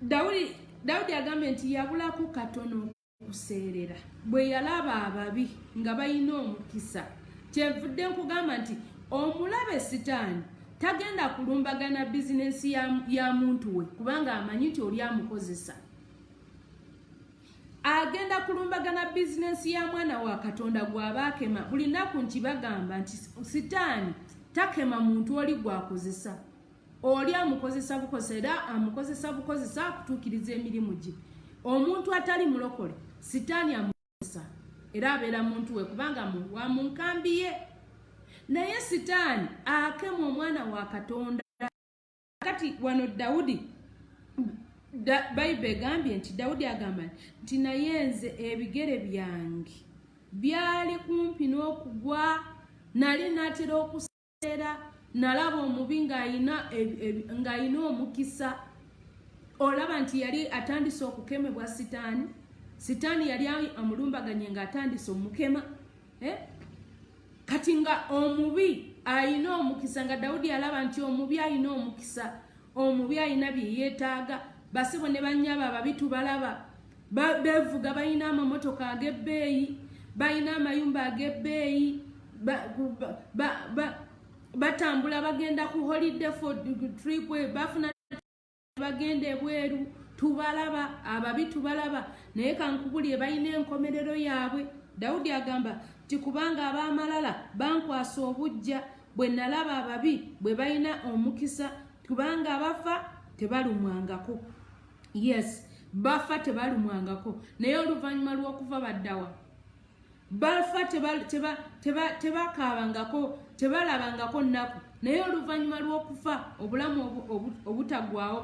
Dawudi agambye nti yabulako katono okuseerera bwe yalaba ababi nga balina omukisa. Kyenvudde nkugamba nti omulabe Sitaani tagenda kulumbagana bizinesi ya muntu we kubanga amanyi nti oli amukozesa. Agenda kulumbagana bizinesi ya mwana wa Katonda gw'aba akema. Buli nnaku nkibagamba nti Sitaani takema muntu oli gw'akozesa. Oli amukozesa bukozesa era amukozesa bukozesa akutuukiriza emirimu gye. Omuntu atali mulokole Sitaani amukozesa era abeera muntu we kubanga wa mu nkambi ye. Naye Sitaani akema omwana wa Katonda. Kati wano Dawudi Bayibuli egambye nti Dawudi agamba nti naye nze ebigere byange byali kumpi n'okugwa nali natera okuseera nalaba omubi ng'ayina omukisa. Olaba nti yali atandise okukemebwa Sitaani. Sitaani yali amulumbaganye ng'atandise omukema. Kati nga omubi ayina omukisa nga Dawudi alaba nti omubi ayina omukisa. Omubi ayina bye yeetaaga. Basibo ne bannyaba ababitu balaba. Bevuga balina amamotoka ag'ebbeeyi. Balina amayumba ag'ebbeeyi. Batambula bagenda ku holiday for trip bafuna bagenda ebweru tubalaba ababi tubalaba naye kankubulye balina enkomerero yaabwe. Dawudi agamba ti kubanga ab'amalala bankwasa obujja bwe nalaba ababi bwe balina omukisa kubanga abafa tebalumwangako. Yes, bafa tebalumwangako naye oluvannyuma lw'okuva baddawa bafa tebakaabangako tebalabangako nnaku naye oluvannyuma lw'okufa obulamu obutagwawo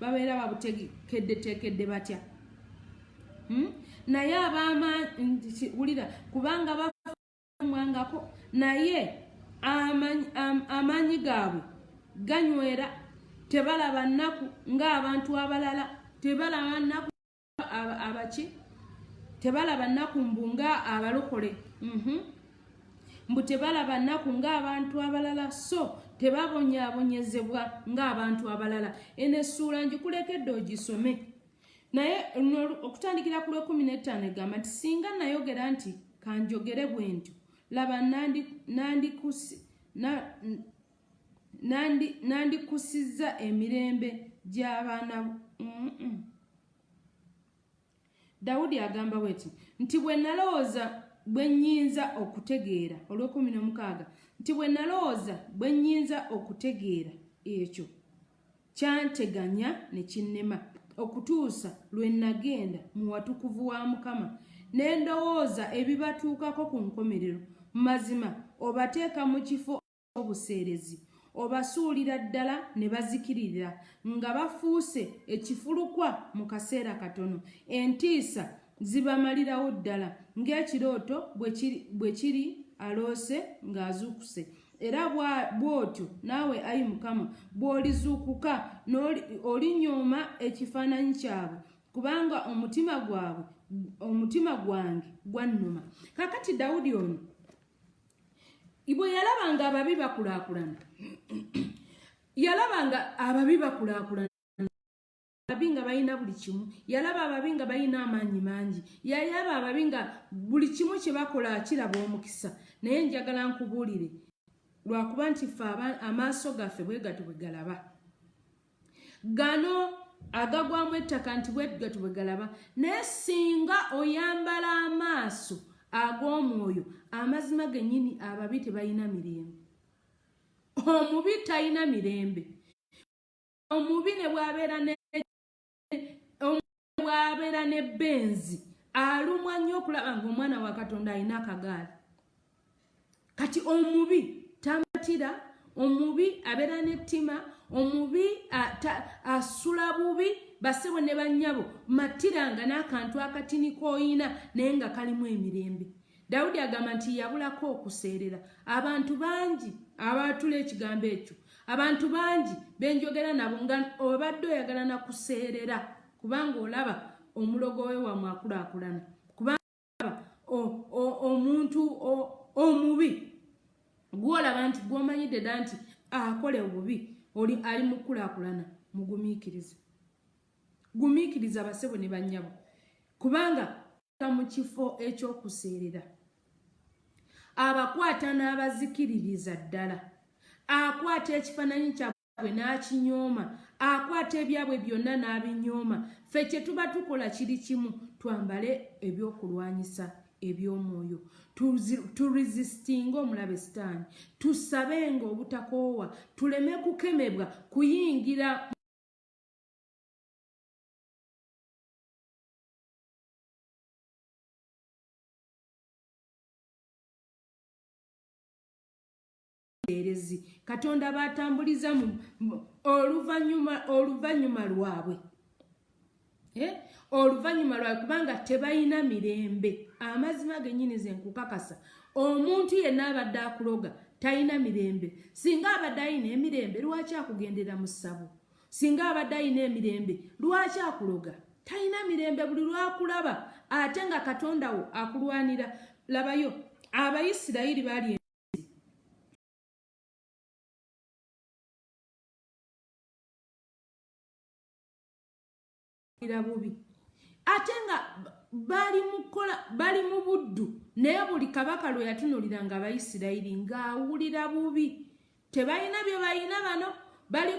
babeera babutekeddetekedde batya. Naye wulira kubanga bafamwangako naye amaanyi gaabwe ganywera tebalaba nnaku ng'abantu abalala tebalaba nnaku abaki tebalaba nnaku mbunga abalokole mbu tebalaba nnaku ng'abantu abalala so tebabonyaabonyezebwa ng'abantu abalala. Eno essuula ngikulekedde ogisome naye okutandikira ku 15 egamba nti singa nayogera nti kanjogere bwe ntyo laba nandikusizza emirembe gy'abaana. Dawudi agamba bweti nti bwe nalowooza bwe nnyinza okutegeera olw'16 nti bwe nalowooza bwe nnyinza okutegeera ekyo kyanteganya ne kinnema okutuusa lwe nagenda mu watukuvu wa Mukama ne ndowooza ebibatuukako ku nkomerero. Mazima obateeka mu kifo obuseerezi obasuulira ddala ne bazikirira nga bafuuse ekifulukwa mu kaseera katono. Entiisa zibamalirawo ddala ng'ekirooto bwe kiri aloose ng'azuukuse. Era bw'otyo naawe ayi Mukama bw'olizuukuka olinyooma ekifaananyi kyabwe kubanga omutima gwange gwannuma. Kakati Dawudi ono bwe yalabanga ababi bakulaakulana yalabanga ababi bakulaakulana ababi nga balina buli kimu yalaba ababi nga balina amaanyi mangi yalaba ababi nga buli kimu kye bakola kiraba omukisa naye njagala nkubuulire lwakuba nti ffe amaaso gaffe bwe gatyo bwe galaba gano agagwamu ettaka nti bwe gatyo bwe galaba naye singa oyambala amaaso ag'omwoyo amazima gennyini ababi tebalina mirembe omubi talina mirembe omubi ne bwabeera ne benzi alumwa nnyo okulaba ng'omwana wa Katonda alina akagaali kati omubi tamatira omubi abeera n'ettima omubi asula bubi basebo ne bannyabo matiranga n'akantu akatini k'oyina naye nga kalimu emirembe Dawudi agamba nti yabulako okuseerera abantu bangi abaatula ekigambo ekyo abantu bangi benjogera nabo nga obadde oyagala na kuseerera kubanga olaba omulogo we wamwakulaakulana kubanga omuntu omubi gwolaba nti gwomanyidde dda nti akole obubi ali mukulaakulana gumiikiriza basebo ne bannyabo kubanga mu kifo ekyokuseerera abakwata n'abazikiririza ddala akwata ekifaananyi kyabwe n'akinyooma akwata ebyabwe byonna n'abinyooma ffe kye tuba tukola kiri kimu twambale ebyokulwanyisa eby'omwoyo turesistinga omulabe sitaani tusabenga obutakoowa tuleme kukemebwa kuyingira Katonda batambuliza oluvannyuma lwabwe kubanga tebalina mirembe amazima gennyini ze nkukakasa omuntu yenna abadde akuloga talina mirembe singa abadde alina emirembe lwaki akugendera mu ssabo singa abadde alina emirembe lwaki akuloga talina mirembe buli lwakulaba ate nga Katonda wo akulwanira labayo Abayisirayiri baali bubi ate nga bali mu buddu naye buli kabaka lwe yatunulira nga Abayisirayiri ng'awulira bubi tebalina bye balina bano bali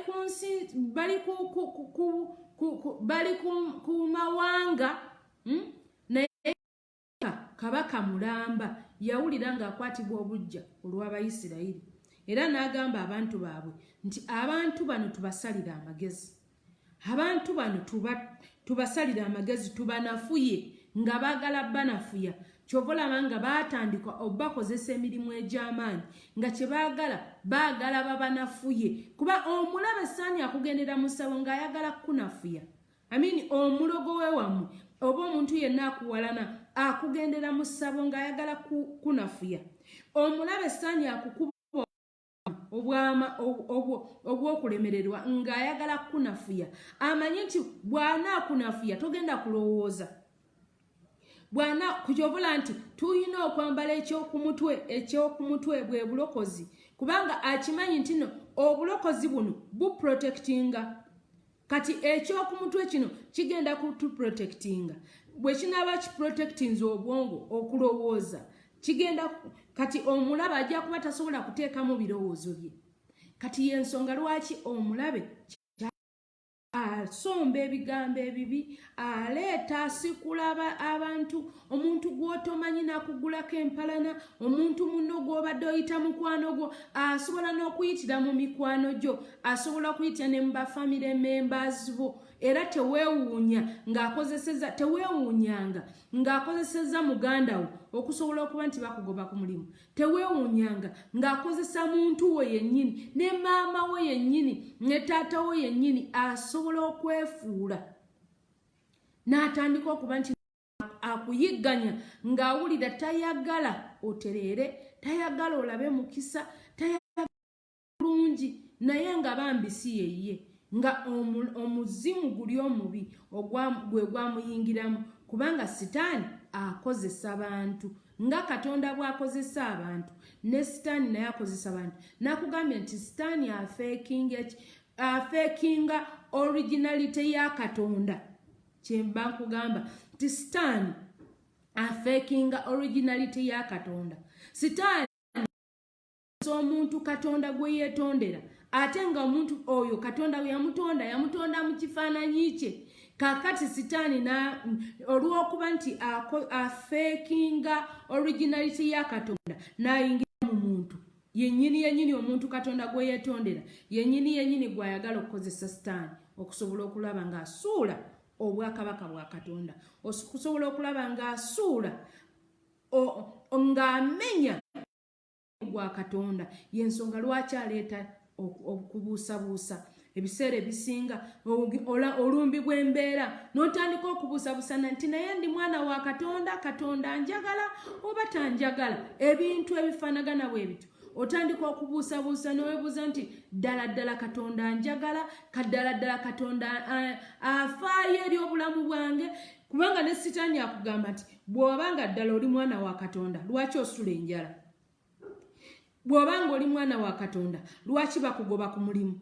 ku mawanga naye kabaka mulamba yawulira ng'akwatibwa obujja olw'Abayisirayiri era n'agamba abantu baabwe nti abantu bano tubasalire amagezi abantu bano tubasalira amagezi tubanafuye nga baagala banafuya kyova olaba nga baatandika obakozesa emirimu egy'amaanyi nga kye baagala babanafuye kuba omulabe saani akugendera mu ssabo ng'ayagala kunafuya omulogo we wammwe oba omuntu yenna akuwalana akugendera mu ssabo ng'ayagala kunafuya omulabe saani akukuba obwokulemererwa ng'ayagala kunafuya amanyi nti bw'anaakunafuya togenda kulowooza kukyovula nti tuyina okwambala ekyokumutwe bwe bulokozi kubanga akimanyi nti no obulokozi buno buprotectinga kati ekyokumutwe kino kigenda kutuprotectinga bwe kinaaba kiprotectinze obwongo okulowooza kigenda kati omulabe ajja kuba tasobola kuteekamu birowoozo bye kati y'ensonga lwaki omulabe asomba ebigambo ebibi aleeta asikula abantu omuntu gw'otomanyi n'akugulako empalana omuntu munno gw'obadde oyita mukwano gwo asobola n'okuyitira mu mikwano gyo asobola okuyitira ne mu bafamire members bo era teweewuunyanga ng'akozeseza muganda wo okusobola okuba nti bakugoba ku mulimu teweewuunyanga ng'akozesa muntu we yennyini ne maama we yennyini ne taata we yennyini asobola okwefuula n'atandika okuba nti akuyigganya ng'awulira tayagala otereere tayagala olabe mukisa tayagala bulungi naye nga bambisi yeye nga omuzimu guli omubi gwe gwamuyingiramu kubanga sitaani akozesa abantu nga Katonda bw'akozesa abantu ne Sitaani naye akozesa abantu. Nakugambye nti Sitaani afeekinga originality ya Katonda. Kyemba nkugamba nti Sitaani afeekinga originality ya Katonda. Sitaani omuntu Katonda gwe yeetondera ate nga omuntu oyo Katonda we yamutonda mu kifaananyi kye. Kakati Sitaani olw'okuba nti afeekinga originality ya Katonda n'ayingira mu muntu yennyini omuntu Katonda gwe yeetondera yennyini gw'ayagala okukozesa Sitaani okusobola okulaba ng'asuula obwakabaka bwa Katonda, okusobola okulaba ng'asuula ng'amenya gwa Katonda. Y'ensonga lwaki aleeta okubuusabuusa ebiseera ebisinga olumbi bw'embeera n'otandika okubuusabuusa nti naye ndi mwana wa Katonda, Katonda anjagala oba tanjagala, ebintu ebifaanagana bwe bityo. Otandika okubuusabuusa n'oweebuuza nti ddala Katonda anjagala, ddala Katonda afaayo eri obulamu bwange. Kubanga ne Sitaani akugamba nti bw'obanga ddala oli mwana wa Katonda lwaki osula enjala? Bw'obanga oli mwana wa Katonda lwaki bakugoba ku mulimu?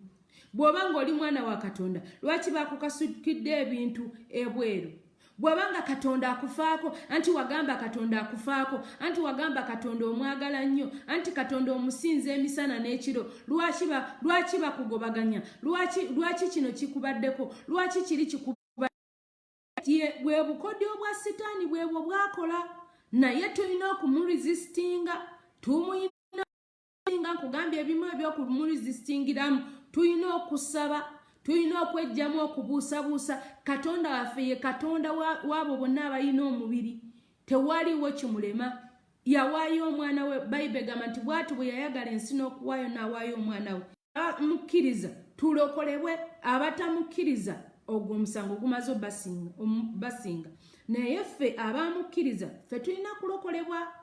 Bw'obanga oli mwana wa Katonda lwaki bakukasukidde ebintu ebweru? Bw'obanga Katonda akufaako, anti wagamba Katonda akufaako, anti wagamba Katonda omwagala nnyo, anti Katonda omusinza emisana n'ekiro, lwaki bakugobaganya? Lwaki kino kikubaddeko? Lwaki kiri kikubaddeko? Bwe bukodyo bwa Sitaani bwebwo bwakola, naye tulina okumuresistinga. Nga nkugambye ebimu ebyokumuresistingiramu tulina okusaba, tulina okwejjamu okubuusabuusa. Katonda waffe ye Katonda w'abo bonna abalina omubiri, tewaliwo kimulema. Yawaayo omwana we, Bayibuli egamba nti bw'ati bwe yayagala ensi n'okuwaayo n'awaayo omwana we. Abamukkiriza tulokolebwe, abatamukkiriza ogwo omusango gumaze basinga. Naye ffe abamukkiriza ffe tulina kulokolebwa.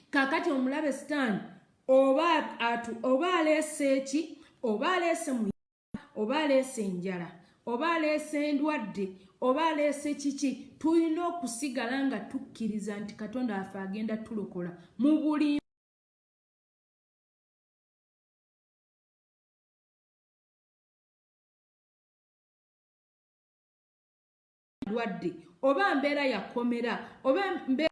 Kakati omulabe Sitaani oba aleese eki, oba aleese muyaga, oba aleese enjala, oba aleese endwadde, oba aleese kiki, tulina okusigala nga tukkiriza nti Katonda affe agenda tulokola mu buli ndwadde, oba mbeera yakomera, oba mbeera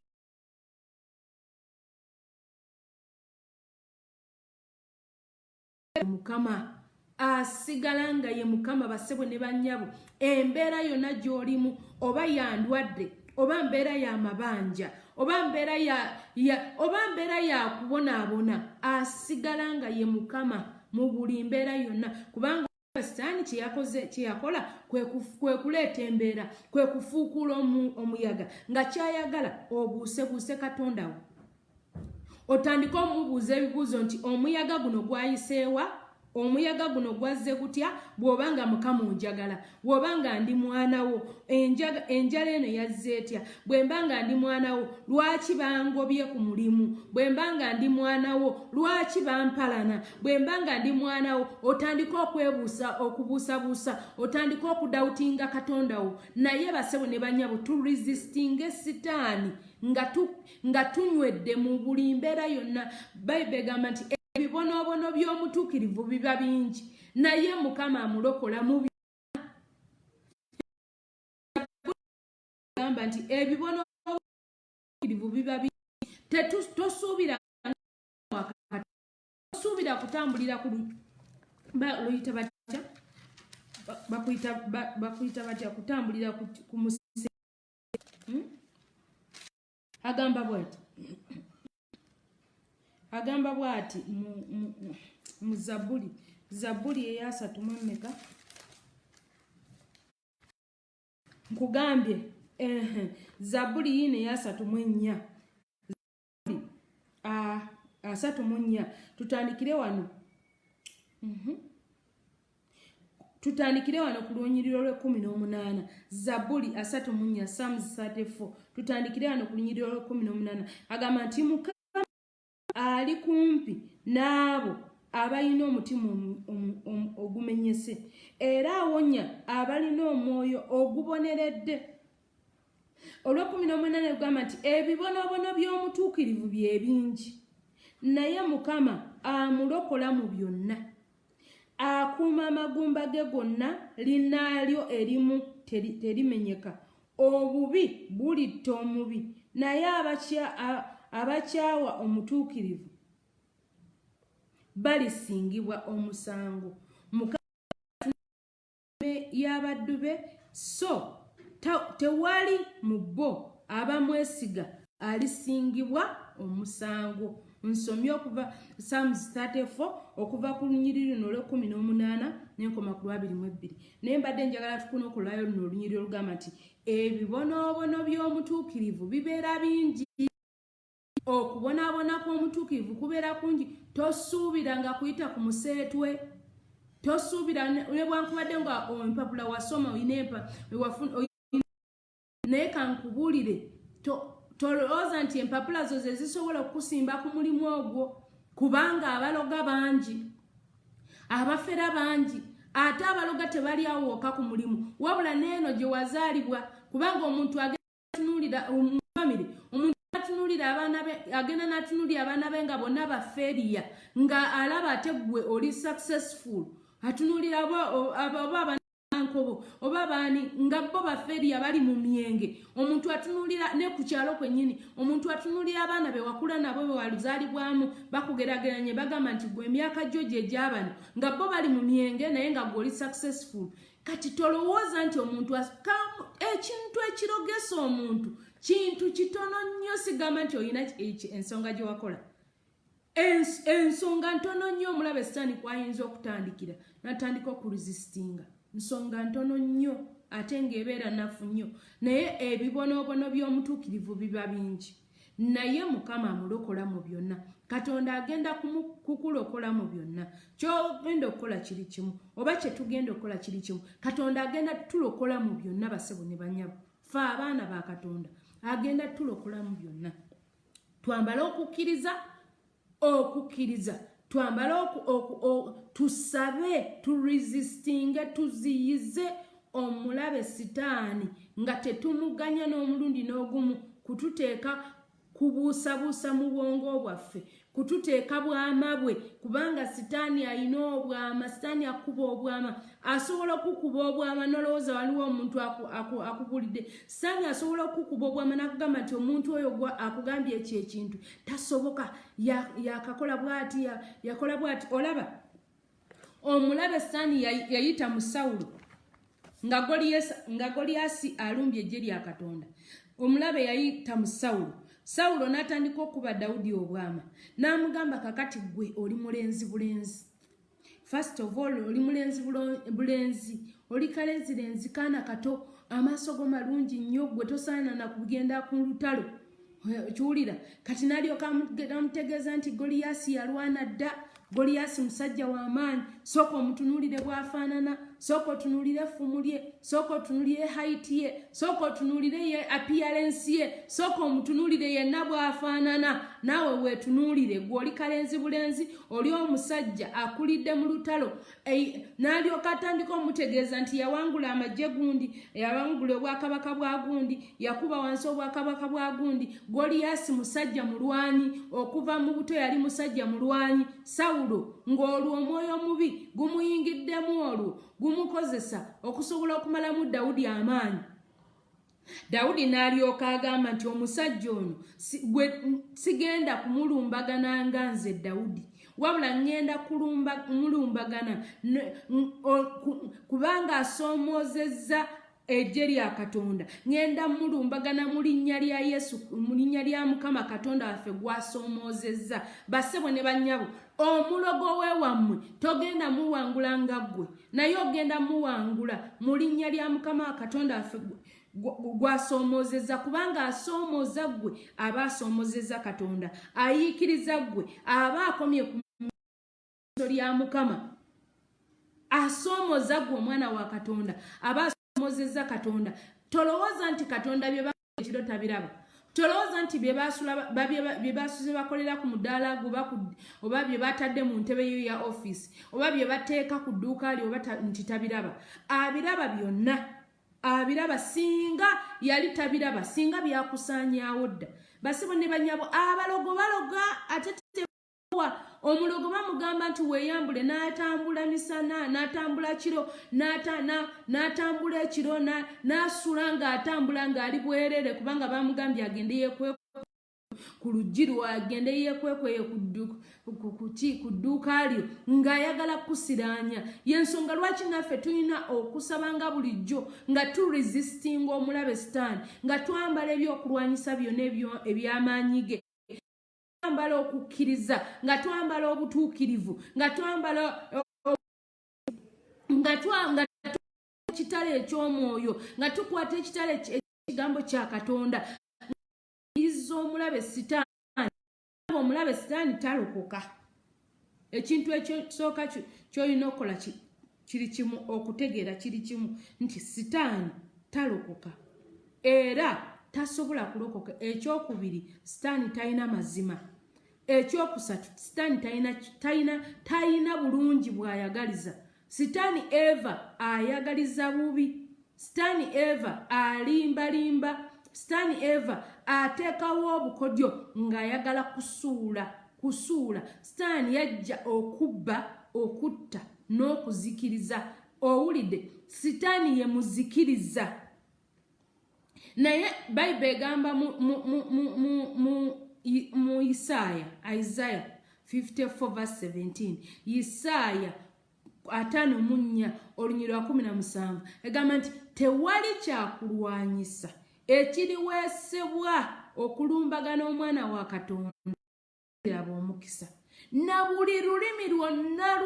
Mukama asigala nga ye Mukama bassebo ne bannyabo. Embeera yonna gy'olimu, oba yandwadde, oba mbeera ya mabanja, oba mbeera ya kubonaabona, asigala nga ye Mukama mu buli mbeera yonna. Kubanga Sitaani kye yakola kwe kuleeta embeera, kwe kufuukula omuyaga nga kyayagala obuusebuuse Katonda wo. Otandika omubuuza ebibuuzo nti omuyaga guno gwayiseewa, omuyaga guno gwazze gutya? Bw'obanga Mukama onjagala, bw'obanga ndi mwana wo, enjala eno yazze etya? Bwe mbanga ndi mwana wo, lwaki bangobye ku mulimu? Bwe mbanga ndi mwana wo, lwaki bampalana? Bwe mbanga ndi mwana wo, otandika okubuusabuusa, otandika okudawutinga Katonda wo. Naye bassebo ne bannyabo turesistinge Sitaani nga tunywedde mu buli mbeera yonna. Bayibuli egamba nti ebibonoobono by'omutuukirivu biba bingi, naye Mukama amulokola mu gamba nti ebibonoobono by'omutuukirivu biba bingi. Tosuubira kutambulira ku luyita batya, bakuyita batya, kutambulira ku musisi. Agamba bw'ati mu Zabbuli eya 3 nkugambye, Zabbuli yino eya 3 3 tutandikire wano. Tutandikire wano ku lunyiriro lwe 18. Zabbuli 3 Psalms 34. Tutandikire wano ku lunyiriro lwe 18. Agamba nti Mukama ali kumpi n'abo abalina omutima ogumenyese, era awonya abalina omwoyo oguboneredde. olw'okuminamunana egamba nti ebibonobono by'omutuukirivu bye bingi naye Mukama amulokola mu byonna akuuma amagumba ge gonna linnaalyo erimu terimenyeka obubi bulitta omubi naye abakyawa omutuukirivu balisingibwa omusango Mukama y'abaddu be so tewali mu bo abamwesiga alisingibwa omusango. Nsomye okuva Psalms 34 okuva ku lunyiriri luno olw'e18 n'enkoma ku 22 naye mbadde njagala tukuna okulwayo luno olunyiriri olugamba nti ebibonoobono by'omutuukirivu bibeera bingi okubonaabona kw'omutuukirivu kubeera kungi tosuubiranga kuyita ku museetwe tosuubira ne bwankubadde nga empapula wasoma oyina naye kankubuulire tolowooza nti empapula zo ze zisobola okukusimba ku mulimu ogwo kubanga abaloga bangi abafera bangi ate abaloga tebali awoka ku mulimu wabula neeno gye wazaalibwa kubanga omuntu agenda agenda n'atunuulira abaana be nga bonna bafeeriya nga alaba ate gwe oli successful atunuulira oba nkobo oba baani nga bo bafeeriya bali mu myenge omuntu atunuulira ne ku kyalo kwennyini omuntu atunuulira abaana be wakula nabo be waluzaalibwamu bakugerageranye bagamba nti gwe emyaka gyo gye gyabano nga bo bali mu myenge naye nga gwoli successful kati tolowooza nti omuntu ekintu ekirogesa omuntu kintu kitono nnyo sigamba nti olina ensonga gye wakola ensonga ntono nnyo omulaba Setaani kwayinza okutandikira natandika okuresistinga nsonga ntono nnyo ate ng'ebeera nafu nnyo naye ebibonoobono by'omutuukirivu biba bingi naye Mukama amulokola mu byonna Katonda agenda kukulokola mu byonna ky'ogenda okukola kiri kimu oba kye tugenda okukola kiri kimu Katonda agenda tulokola mu byonna basebo ne banyabo fe abaana ba Katonda agenda tulokola mu byonna twambale okukkiriza twambale tusabe turesistinge tuziyize omulabe Setaani nga tetumuganya n'omulundi n'ogumu kututeeka kubuusabuusa mu bwongo bwaffe kututeeka bwama bwe kubanga Setaani alina obwama Setaani akuba obwama asobola okukuba obwama nolowooza waliwo omuntu akubulidde Setaani asobola okukuba obwama nakugamba nti omuntu oyo akugambye ekyo ekintu tasoboka yakakola bw'ati yakola bw'ati olaba omulabe Setaani yayita mu Sawulo nga Goliyaasi alumbye eggye lya Katonda omulabe yayita mu Sawulo n'atandika okuba Dawudi obwama n'amugamba kakati gwe oli mulenzi bulenzi first of all oli mulenzi bulenzi oli kalenzirenzi kaana kato amaaso go malungi nnyo gwe tosaana na kugenda ku lutalo kiwulira kati n'alyoka amutegeeza nti Goliyaasi yalwana dda Goliyaasi musajja w'amaanyi sooka omutunuulire bw'afaanana sooka otunuulire effumu lye sooka otunuulire height ye sooka otunuulire ye appearance ye sooka omutunuulire yenna bw'afaanana naawe weetunuulire gwe oli kalenzi bulenzi oli omusajja akulidde mu lutalo n'alyoka atandika omutegeeza nti yawangula amagye gundi yawangula obwakabaka bwa gundi yakuba wansi obwakabaka bwa gundi Goliyaasi musajja mulwanyi okuva mu buto yali musajja mulwanyi Sawulo ng'olwo omwoyo omubi gumuyingiddemu olwo gumukozesa okusobola okumalamu Dawudi amaanyi Dawudi n'alyoka agamba nti omusajja ono sigenda kumulumbagana nga nze Dawudi wabula ngenda kumulumbagana kubanga asoomoozezza eggye lya Katonda ngenda mulumbagana mu linnya lya Yesu mu linnya lya Mukama Katonda waffe gw'asoomoozezza bassebo ne bannyabo omulogo weewammwe togenda muwangula nga ggwe naye ogenda muwangula mu linnya lya Mukama Katonda waffe gw'asoomoozezza kubanga asoomooza ggwe aba asoomoozezza Katonda ayiikiriza ggwe aba akomye ku lya Mukama asoomooza ggwe omwana wa Katonda aba asoomoozezza Katonda tolowooza nti Katonda bye bakola ekiro tabiraba tolowooza nti bye basuze bakolera ku mudaala oba bye batadde mu ntebe yo ya office oba bye bateeka ku dduuka lyo oba nti tabiraba abiraba byonna abiraba singa yali tabiraba singa byakusaanyaawo dda. Basibo ne banyabo abalogo baloga ate omulogo bamugamba nti weeyambule n'atambula misana n'atambula kiro n'atambula ekiro n'asula ng'atambula ng'ali bwerere kubanga bamugambye agende yeekwe ku luggi lwagende yeekwekweye ku dduuka lyo ng'ayagala kusiraanya. Y'ensonga lwaki naffe tulina okusaba nga bulijjo nga turesistinga omulabe Sitaani, nga twambala ebyokulwanyisa byonna eby'amaanyi ge, twambala okukkiriza, nga twambala obutuukirivu, nga twambala ekitale eky'omwoyo, nga tukwata ekitale ekigambo kya Katonda. Omulabe Sitaani, omulabe Sitaani talokoka. Ekintu ekisooka ky'olina okukola kiri kimu, okutegeera kiri kimu nti Sitaani talokoka era tasobola kulokoka. Ekyokubiri, Sitaani talina mazima. Ekyokusatu, Sitaani talina bulungi bw'ayagaliza. Sitaani eva ayagaliza bubi. Sitaani eva alimbalimba. Sitaani eva ateekawo obukodyo ng'ayagala kusuula. Sitaani yajja okubba, okutta n'okuzikiriza. Owulidde? Sitaani ye muzikiriza. Naye Bayibuli egamba mu Isaiah 54:17, Isaiah 54 olunyi lwa 17 egamba nti tewali kyakulwanyisa ekiriweesebwa okulumbagana omwana wa Katonda omukisa. Na buli lulimi lwonna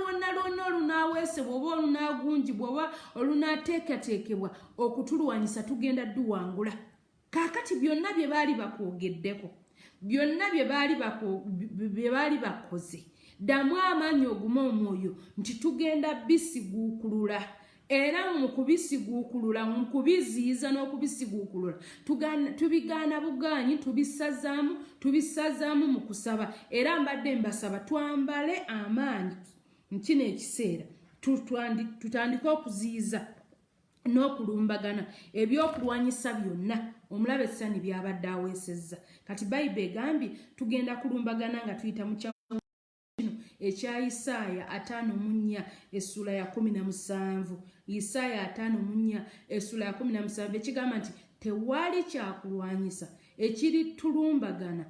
olunaaweesebwa oba olunaagunjibwa oba olunaateekateekebwa okutulwanyisa tugenda duwangula. Kaakati byonna bye baali bakwogeddeko, byonna bye baali bakoze, ddamu amaanyi oguma omwoyo nti tugenda bisiguukulula. Era mu kubisiguukulula, mu kubiziyiza n'okubisiguukulula, tubigaana bugaanyi, tubisazaamu mu kusaba. Era mbadde mbasaba twambale amaanyi kino ekiseera, tutandike okuziyiza n'okulumbagana ebyokulwanyisa byonna omulabe Sitaani byabadde aweesezza. Kati Bayibuli egambye tugenda kulumbagana nga tuyita mu ekya Isaaya 54 essula ya 17. Isaaya 54 essula ya 17 ekigamba nti tewali kyakulwanyisa ekiritulumbagana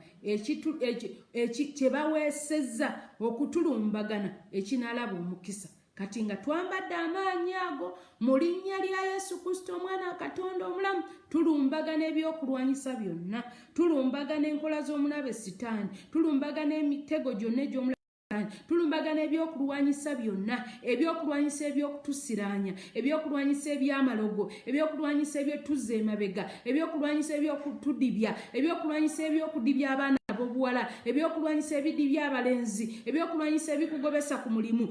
kye baweesezza okutulumbagana ekinaalaba omukisa. Kati nga twambadde amaanyi ago mu linnya lya Yesu Kristo omwana wa Katonda omulamu, tulumbagana ebyokulwanyisa byonna, tulumbagana enkola z'omulabe Sitaani, tulumbagana emitego gyonna egy'omulabe Sitaani, tulumbagana ebyokulwanyisa byonna, ebyokulwanyisa ebyokutusiraanya, ebyokulwanyisa eby'amalogo, ebyokulwanyisa ebyotuzza emabega, ebyokulwanyisa ebyokutudibya, ebyokulwanyisa ebyokudibya abaana ab'obuwala, ebyokulwanyisa ebidibya abalenzi, ebyokulwanyisa ebikugobesa ku mulimu,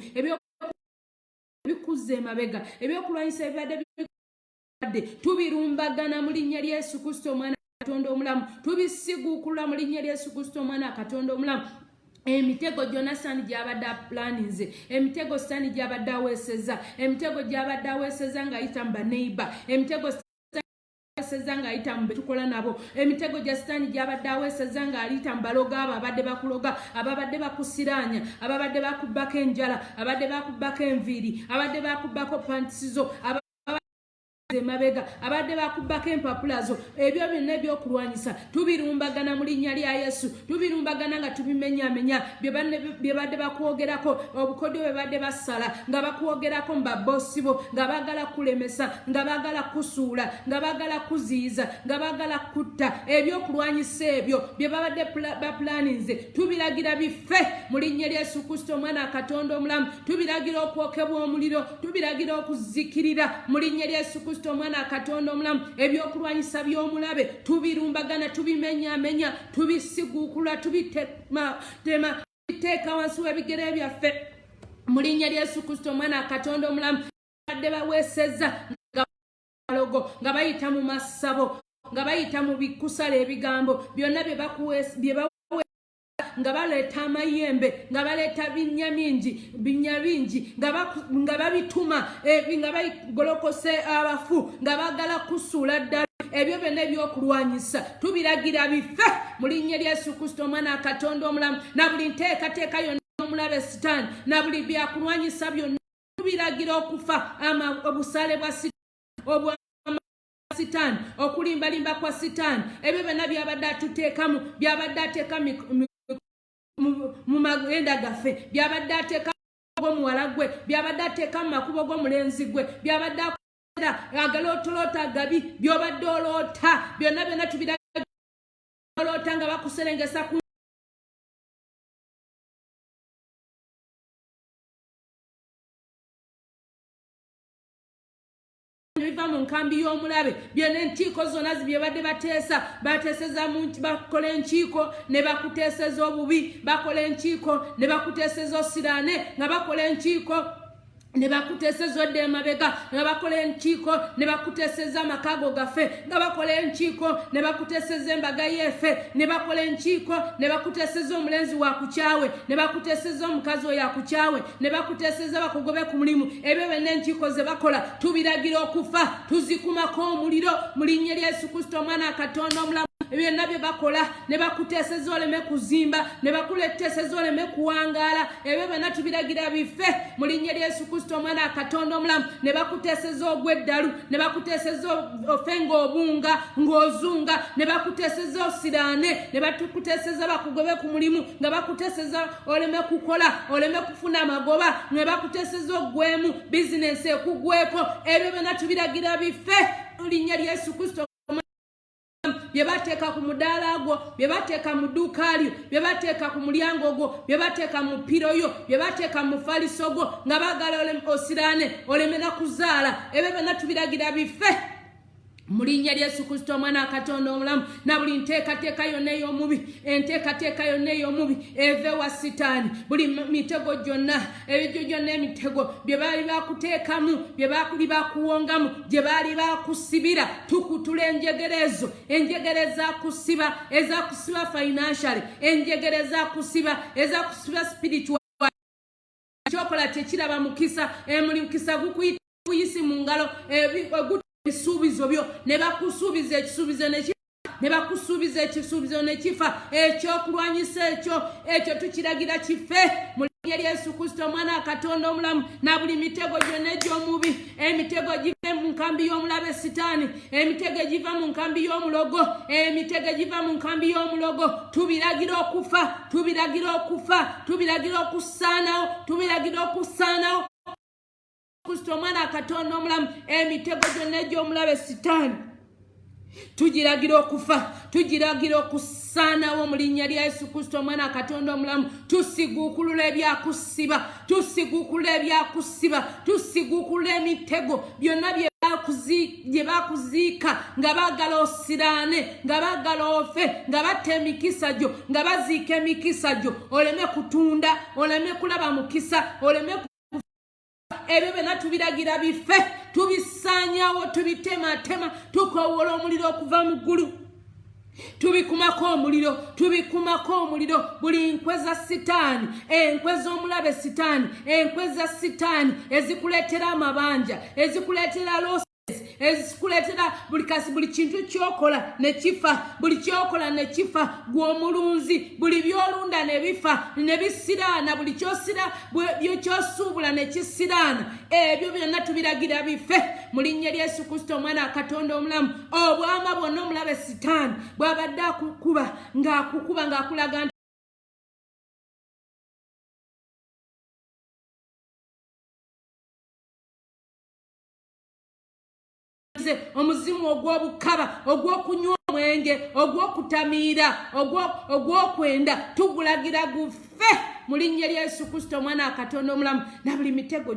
ebikuzza emabega, ebyokulwanyisa ebibadde tubirumbagana mu linnya lya Yesu Kristo omwana wa Katonda omulamu, tubisiguukulula mu linnya lya Yesu Kristo omwana wa Katonda omulamu. Emitego gyonna Sitaani gyabadde apulaninze, emitego Sitaani gyabadde aweesezza, emitego gyabadde aweesezza ng'ayita mu baneiba, emitego aweesezza ng'ayita mu betukola nabo, emitego gya Sitaani gyabadde aweesezza ng'ayita mu baloga abo abadde bakuloga, ababadde bakusiraanya, ababadde bakubbako enjala, abadde bakubbako enviiri, abadde bakubbako pantisizo, emabega, abadde bakubbako empapulazo. Ebyo byonna ebyokulwanyisa tubirumbagana mu linnya lya Yesu, tubirumbagana nga tubimenyamenya. Bye badde bakwogerako, obukodyo bwe badde basala nga bakwogerako mu baboosi bo, nga baagala kulemesa, nga baagala kusuula, nga baagala kuziyiza, nga baagala kutta. Ebyokulwanyisa ebyo bye babadde bapulaninze tubiragira bife mu linnya lya Yesu Kristo omwana wa Katonda omulamu. Tubiragira okwokebwa omuliro, tubiragira okuzikirira mu linnya lya Yesu Kristo omwana wa Katonda omulamu. Ebyokulwanyisa by'omulabe tubirumbagana, tubimenyamenya, tubisiguukulula, tubiteeka wansi w'ebigere byaffe mu linnya lya Yesu Kristo omwana wa Katonda omulamu. Badde baweesezza nga bayita mu masabo, nga bayita mu bikusala ebigambo byonna bye baweesa nga baleeta amayembe nga baleeta binya bingi nga babituma nga bagolokose abafu nga bagala kusuula ddala ebyo byonna ebyokulwanyisa tubiragira bife mu linnya lya Yesu Kristo omwana Katonda omulamu na buli nteekateeka yonna omulabe Sitaani na buli byakulwanyisa byonna tubiragira okufa obusale bwa Sitaani okulimbalimba kwa Sitaani ebyo byonna byabadde atuteekamu byabadde ateeka mu magenda gaffe byabadde ateeka g'omuwala gwe byabadde ateeka mu makubo g'omulenzi gwe byabadde agalootoloota gabi byobadde oloota byonna tubiragira oloota nga bakuserengesa ku biva mu nkambi y'omulabe byonna enkiiko zonna byebadde bateeseza bakola enkiiko ne bakuteeseza obubi bakola enkiiko ne bakuteeseza osiraane nga bakola enkiiko ne bakuteeseza odde emabega nga bakola enkiiko ne bakuteeseza amakago gaffe nga bakola enkiiko ne bakuteeseza embaga yeeffe ne bakola enkiiko ne bakuteeseza omulenzi wa kukyawe ne bakuteeseza omukazi oyo akukyawe ne bakuteeseza bakugobe ku mulimu ebyo byonna enkiiko ze bakola tubiragira okufa tuzikumako omuliro mu linnya lya Yesu Kristo omwana Katonda omulamu byonna bye bakola ne bakuteeseza oleme kuzimba ne bakuteeseza oleme kuwangaala ebyo byonna tubiragira bife mu linnya lya Yesu Kristo omwana Katonda omulamu ne bakuteeseza ogw'eddalu ne bakuteeseza ofe ng'obunga ng'ozunga ne bakuteeseza osiraane ne bakuteeseza bakugobe ku mulimu nga bakuteeseza oleme kukola oleme kufuna amagoba ne bakuteeseza oggwemu bizinensi ekugweko ebyo byonna tubiragira bife mu linnya lya Yesu Kristo byebateeka ku mudaala gwo byebateeka mu dduuka lyo byebateeka ku mulyango gwo byebateeka mu ppiro yo byebateeka mu faliso gwo nga baagala osiraane oleme na kuzaala ebyo byonna tubiragira bife mu linnya lya Yesu Kristo omwana Katonda omulamu na buli nteekateeka yonna ey'omubi enteekateeka yonna ey'omubi eve wa Sitaani buli mitego gyonna ebyo gyonna emitego bye baali bakuteekamu bye baali bakuwongamu gye baali bakusibira tukutula enjegere ezakusiba ezakusiba financially enjegere ezakusiba spiritual kyokola tekiraba mukisa mukisa gukuyita buyisi mu ngalo ebisuubizo byo ne bakusuubiza ekisuubizo ne bakusuubiza ekisuubizo ne kifa ekyokulwanyisa ekyo tukiragira kife mu linnya lya Yesu Kristo omwana Katonda omulamu na buli mitego gyonna egy'omubi emitego give mu nkambi y'omulabe Sitaani emitego egiva mu nkambi y'omulogo emitego egiva mu nkambi y'omulogo tubiragira okufa tubiragira okusaanawo Kristo omwana Katonda omulamu emitego gyonna egy'omulabe Sitaani tugiragira okufa tugiragira okusaanawo mu linnya lya Yesu Kristo omwana Katonda omulamu tusiguukulula ebyakusiba tusiguukulula emitego byonna bye bakuziika nga baagala osiraane nga baagala ofe nga batta emikisa gyo nga baziika emikisa gyo oleme kutunda oleme kulaba mukisa oleme ebyo byonna tubiragira bife tubisaanyawo tubitematema tukowoola omuliro okuva mu ggulu tubikumako omuliro buli nkwe za Sitaani enkwe z'omulabe Sitaani enkwe za Sitaani ezikuleetera amabanja ezikuleetera losi ezikuleetera buli kintu kyokola ne kifa buli kyokola ne kifa gw'omulunzi buli byolunda ne bifa ne bisiraana buli kyosira byoky'osuubula ne kisiraana ebyo byonna tubiragira bife mu linnya lya Yesu Kristo omwana Katonda omulamu obwama bwonna omulabe Sitaani bw'abadde akukuba ng'akulaga omuzimu ogw'obukaba ogw'okunywa omwenge ogw'okutamiira ogw'okwenda tugulagira gufe mu linnya lya Yesu Kristo omwana Katonda omulamu na buli mitego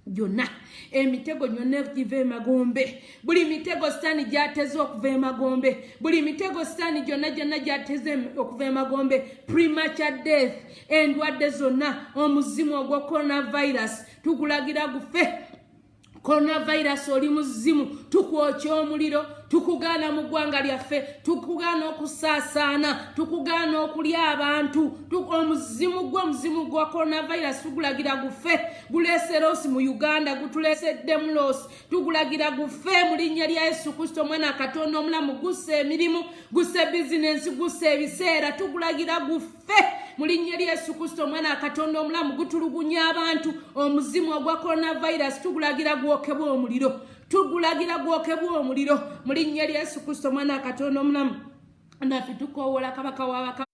gyonna emitego gyonna giva emagombe buli mitego Sitaani gyateze okuva emagombe buli mitego Sitaani gyonna gyateze okuva emagombe premature death endwadde zonna omuzimu ogwa coronavirus tugulagira gufe coronavirus oli muzimu tukwokya omuliro tukugaana mu ggwanga lyaffe tukugaana okusaasaana tukugaana okulya abantu omuzimu gwa coronavirus tugulagira gufe guleese loosi mu Uganda gutuleesedde mu loosi tugulagira gufe mu linnya lya Yesu Kristo mwana Katonda omulamu gusse emirimu gusse bizinensi gusse ebiseera tugulagira gufe mu linnya lya Yesu Kristo mwana Katonda omulamu gutulugunya abantu omuzimu ogwa coronavirus tugulagira gwokebwe omuliro tugulagira gwokebwe omuliro mu linnya lya Yesu Kristo mwana Katonda omulamu naffe tukoowola kabaka w'abakabaka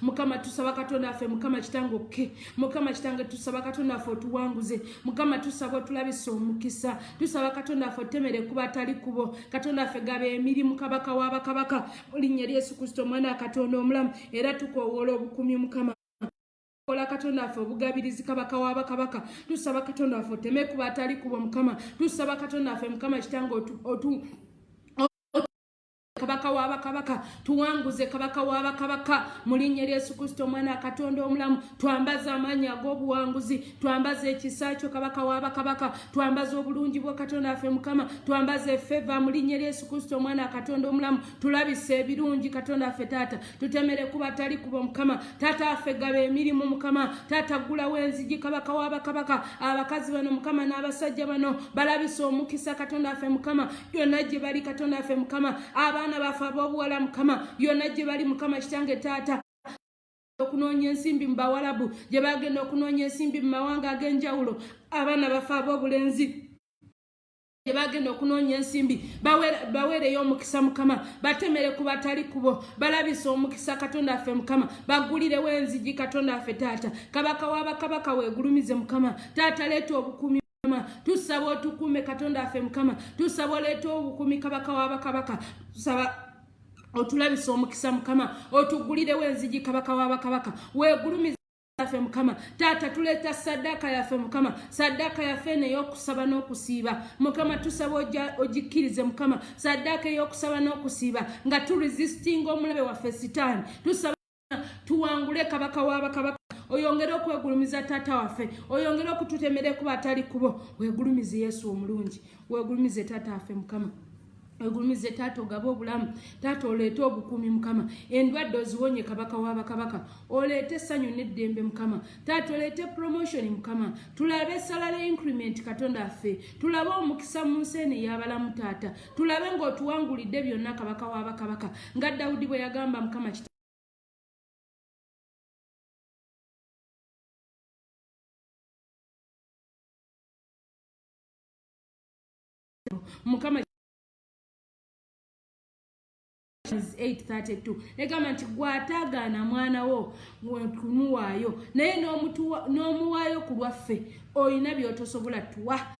Mukama tusaba Katonda affe Mukama kitange okke Mukama kitange tusaba Katonda affe otuwanguze Mukama tusaba otulabise omukisa tusaba Katonda affe otemere kuba atali kubo Katonda affe gaba emirimu kabaka w'abakabaka mu linnya lya Yesu Kristo mwana Katonda omulamu era tukoowola obukumi Mukama Ola Katonda affe obugabirizi kabaka w'abakabaka tusaba Katonda affe oteme kuba atali kubo Mukama tusaba Katonda affe Mukama kitange kabaka w'abakabaka tuwanguze kabaka w'abakabaka mu linnya lya Yesu Kristo mwana Katonda omulamu twambaza amaanyi ag'obuwanguzi twambaza ekisa kyo kabaka w'abakabaka twambaza obulungi bwa Katonda affe Mukama twambaza effeva mu linnya lya Yesu Kristo mwana Katonda omulamu tulabise ebirungi Katonda affe taata tutemere kuba atali kubo Mukama taata affe gaba emirimu Mukama taata gulawo enzigi kabaka w'abakabaka abakazi bano Mukama n'abasajja bano balabise omukisa Katonda affe Mukama yonna gye bali Katonda affe Mukama abaana bafe ab'obuwala Mukama yonna gye bali Mukama kitange taata okunoonya ensimbi mu bawalabu gye bagenda okunoonya ensimbi mu mawanga ag'enjawulo abaana bafe ab'obulenzi gye bagenda okunoonya ensimbi baweereyo omukisa Mukama batemere ku batali kubo balabise omukisa Katonda affe Mukama bagulirewo enzigi Katonda affe taata kabaka w'abakabaka weegulumize Mukama taata leeta obukumi tusaba otukume Katonda affe Mukama tusaba oleeta obukumi kabaka w'abakabaka tusaba otulabise omukisa Mukama otugulirewo enzigi kabaka w'abakabaka weegulumize affe Mukama taata tuleeta saddaaka yaffe Mukama saddaaka yaffe n'ey'okusaba n'okusiiba Mukama tusaba ogikkirize Mukama saddaaka ey'okusaba n'okusiiba nga turesistinga omulabe waffe sitaani tusaba tuwangule kabaka w'abakabaka oyongere okwegulumiza taata waffe oyongere okututemere kuba atali kubo weegulumize Yesu omulungi weegulumize taata waffe Mukama weegulumize taata ogaba obulamu taata oleete obukumi Mukama endwadde oziwonye kabaka w'abakabaka oleete essanyu n'eddembe Mukama taata oleete promotion Mukama tulabe salary increment Katonda affe tulabe omukisa mu nsi eno ey'abalamu taata tulabe ng'otuwangulidde byonna kabaka w'abakabaka nga Dawudi bwe yagamba Mukama Mukama 8:32 negamba nti gw'ataagaana mwana wo kumuwaayo naye n'omuwaayo ku lwaffe olina by'otosobola tuwa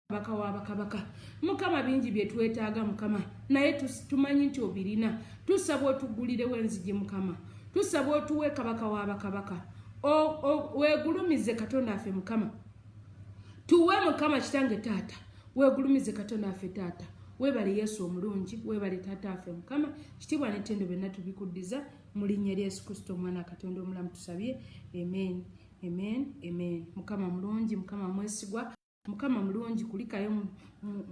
kabaka w'abakabaka Mukama bingi bye twetaaga Mukama naye tumanyi nti obirina tusaba otugulirewo enzigi Mukama tusaba otuwe kabaka w'abakabaka weegulumize Katonda affe Mukama tuwe Mukama kitange taata weegulumize Katonda affe taata weebale Yesu omulungi weebale taata affe Mukama kitiibwa n'ettendo byonna tubikuddiza mu linnya lya Yesu Kristo omwana Katonda omulamu tusabye amen amen amen Mukama mulungi Mukama mwesigwa Mukama mulungi kulikayo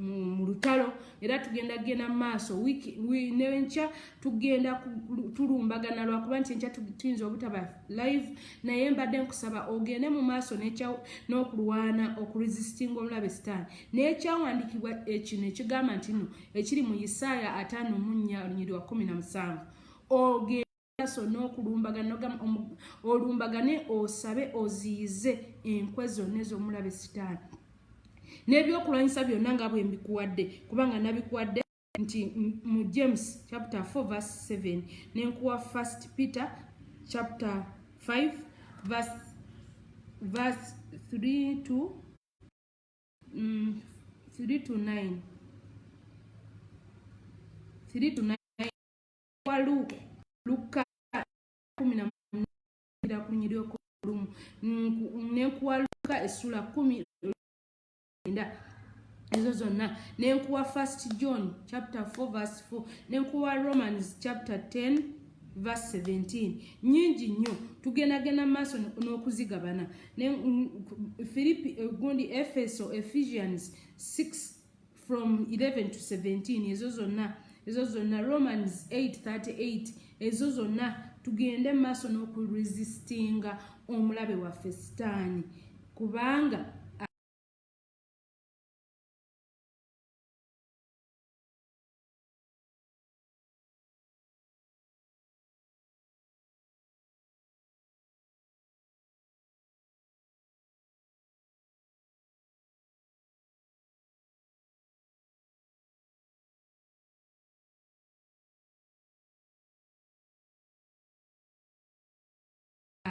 mu lutalo era tugenda genda mu maaso nenkya tugenda tulumbagana lwakuba nti enkya tuyinza obutaba live naye mbadde nkusaba ogende mu maaso n'okulwana okuresistinga omulabe sitaani n'ekyawandiikibwa kino ekigamba nti no ekiri mu Isaaya 5:17 ogende so n'okulumbagana olumbagane osabe oziyize enkwe zonna ez'omulabe sitaani n'ebyokulwanyisa byonna nga bwe mbikuwadde kubanga nabikuwadde nti mu James chapter 4:7 n'enkuwa 1 Peter chapter 5 verse 3 to 9 wa Luka 10 kunyiriko lumu n'enkuwa Luka essula 10 ezo zonna n'enkuwa 1 John chapter 4 verse 4 n'enkuwa Romans chapter 10 verse 17 nyingi nnyo tugendagenda maaso n'okuzigabana Filipi gundi Ephesians 6 from 11 to 17 ezo zonna Romans 8:38 ezo zonna tugende maaso n'okuresistinga omulabe waffe Sitaani kubanga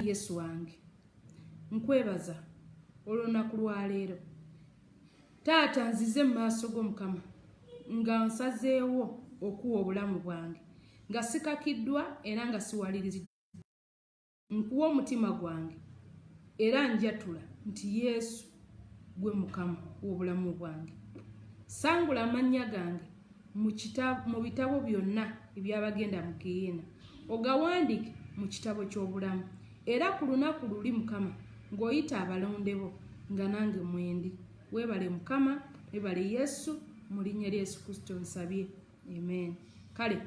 Yesu wange nkwebaza olunaku lwa leero taata nzize mu maaso g'Omukama nga nsazeewo okuwa obulamu bwange nga sikakiddwa era nga siwaliriziddwa nkuwa omutima gwange era njatula nti Yesu gwe Mukama w'obulamu bwange sangula amannya gange mu bitabo byonna ebyabagenda mu Geyeena ogawandiike mu kitabo ky'obulamu era ku lunaku luli Mukama ng'oyita abalonde bo nga nange mwendi weebale Mukama weebale Yesu mu linnya lya Yesu Kristo nsabye amen. Kale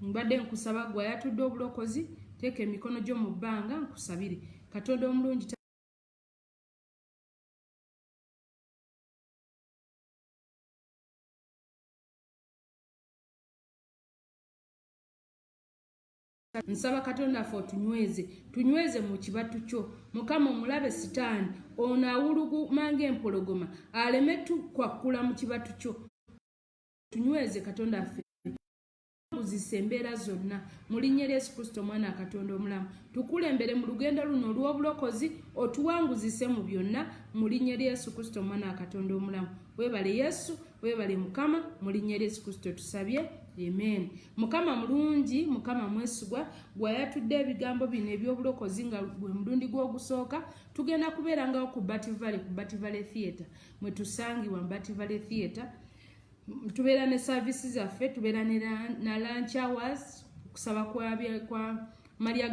mbadde nkusaba gwe ayatudde obulokozi teeka emikono gyo mu bbanga nkusabire Katonda omulungi nsaba Katonda ffe tunyweze mu kibatu kyo Mukama omulabe Sitaani ono awuluguma ng'empologoma aleme tukwakkula mu kibatu kyo tunyweze Katonda ffe uzise embeera zonna mu linnya lya Yesu Kristo omwana Katonda omulamu tukulembere mu lugendo luno olw'obulokozi otuwanguzise mu byonna mu linnya lya Yesu Kristo omwana Katonda omulamu weebale Yesu weebale Mukama mu linnya lya Yesu Kristo tusabye amen. Mukama mulungi Mukama mwesigwa gwayatudde ebigambo bino eby'obulokozi nga gwe mulundi gw'ogusooka tugenda kubeerangawo ku Bativale Theatre mwe tusangibwa mu Bativale Theatre tubeera ne services zaffe tubeera na lunch hours kusaba kwa Maria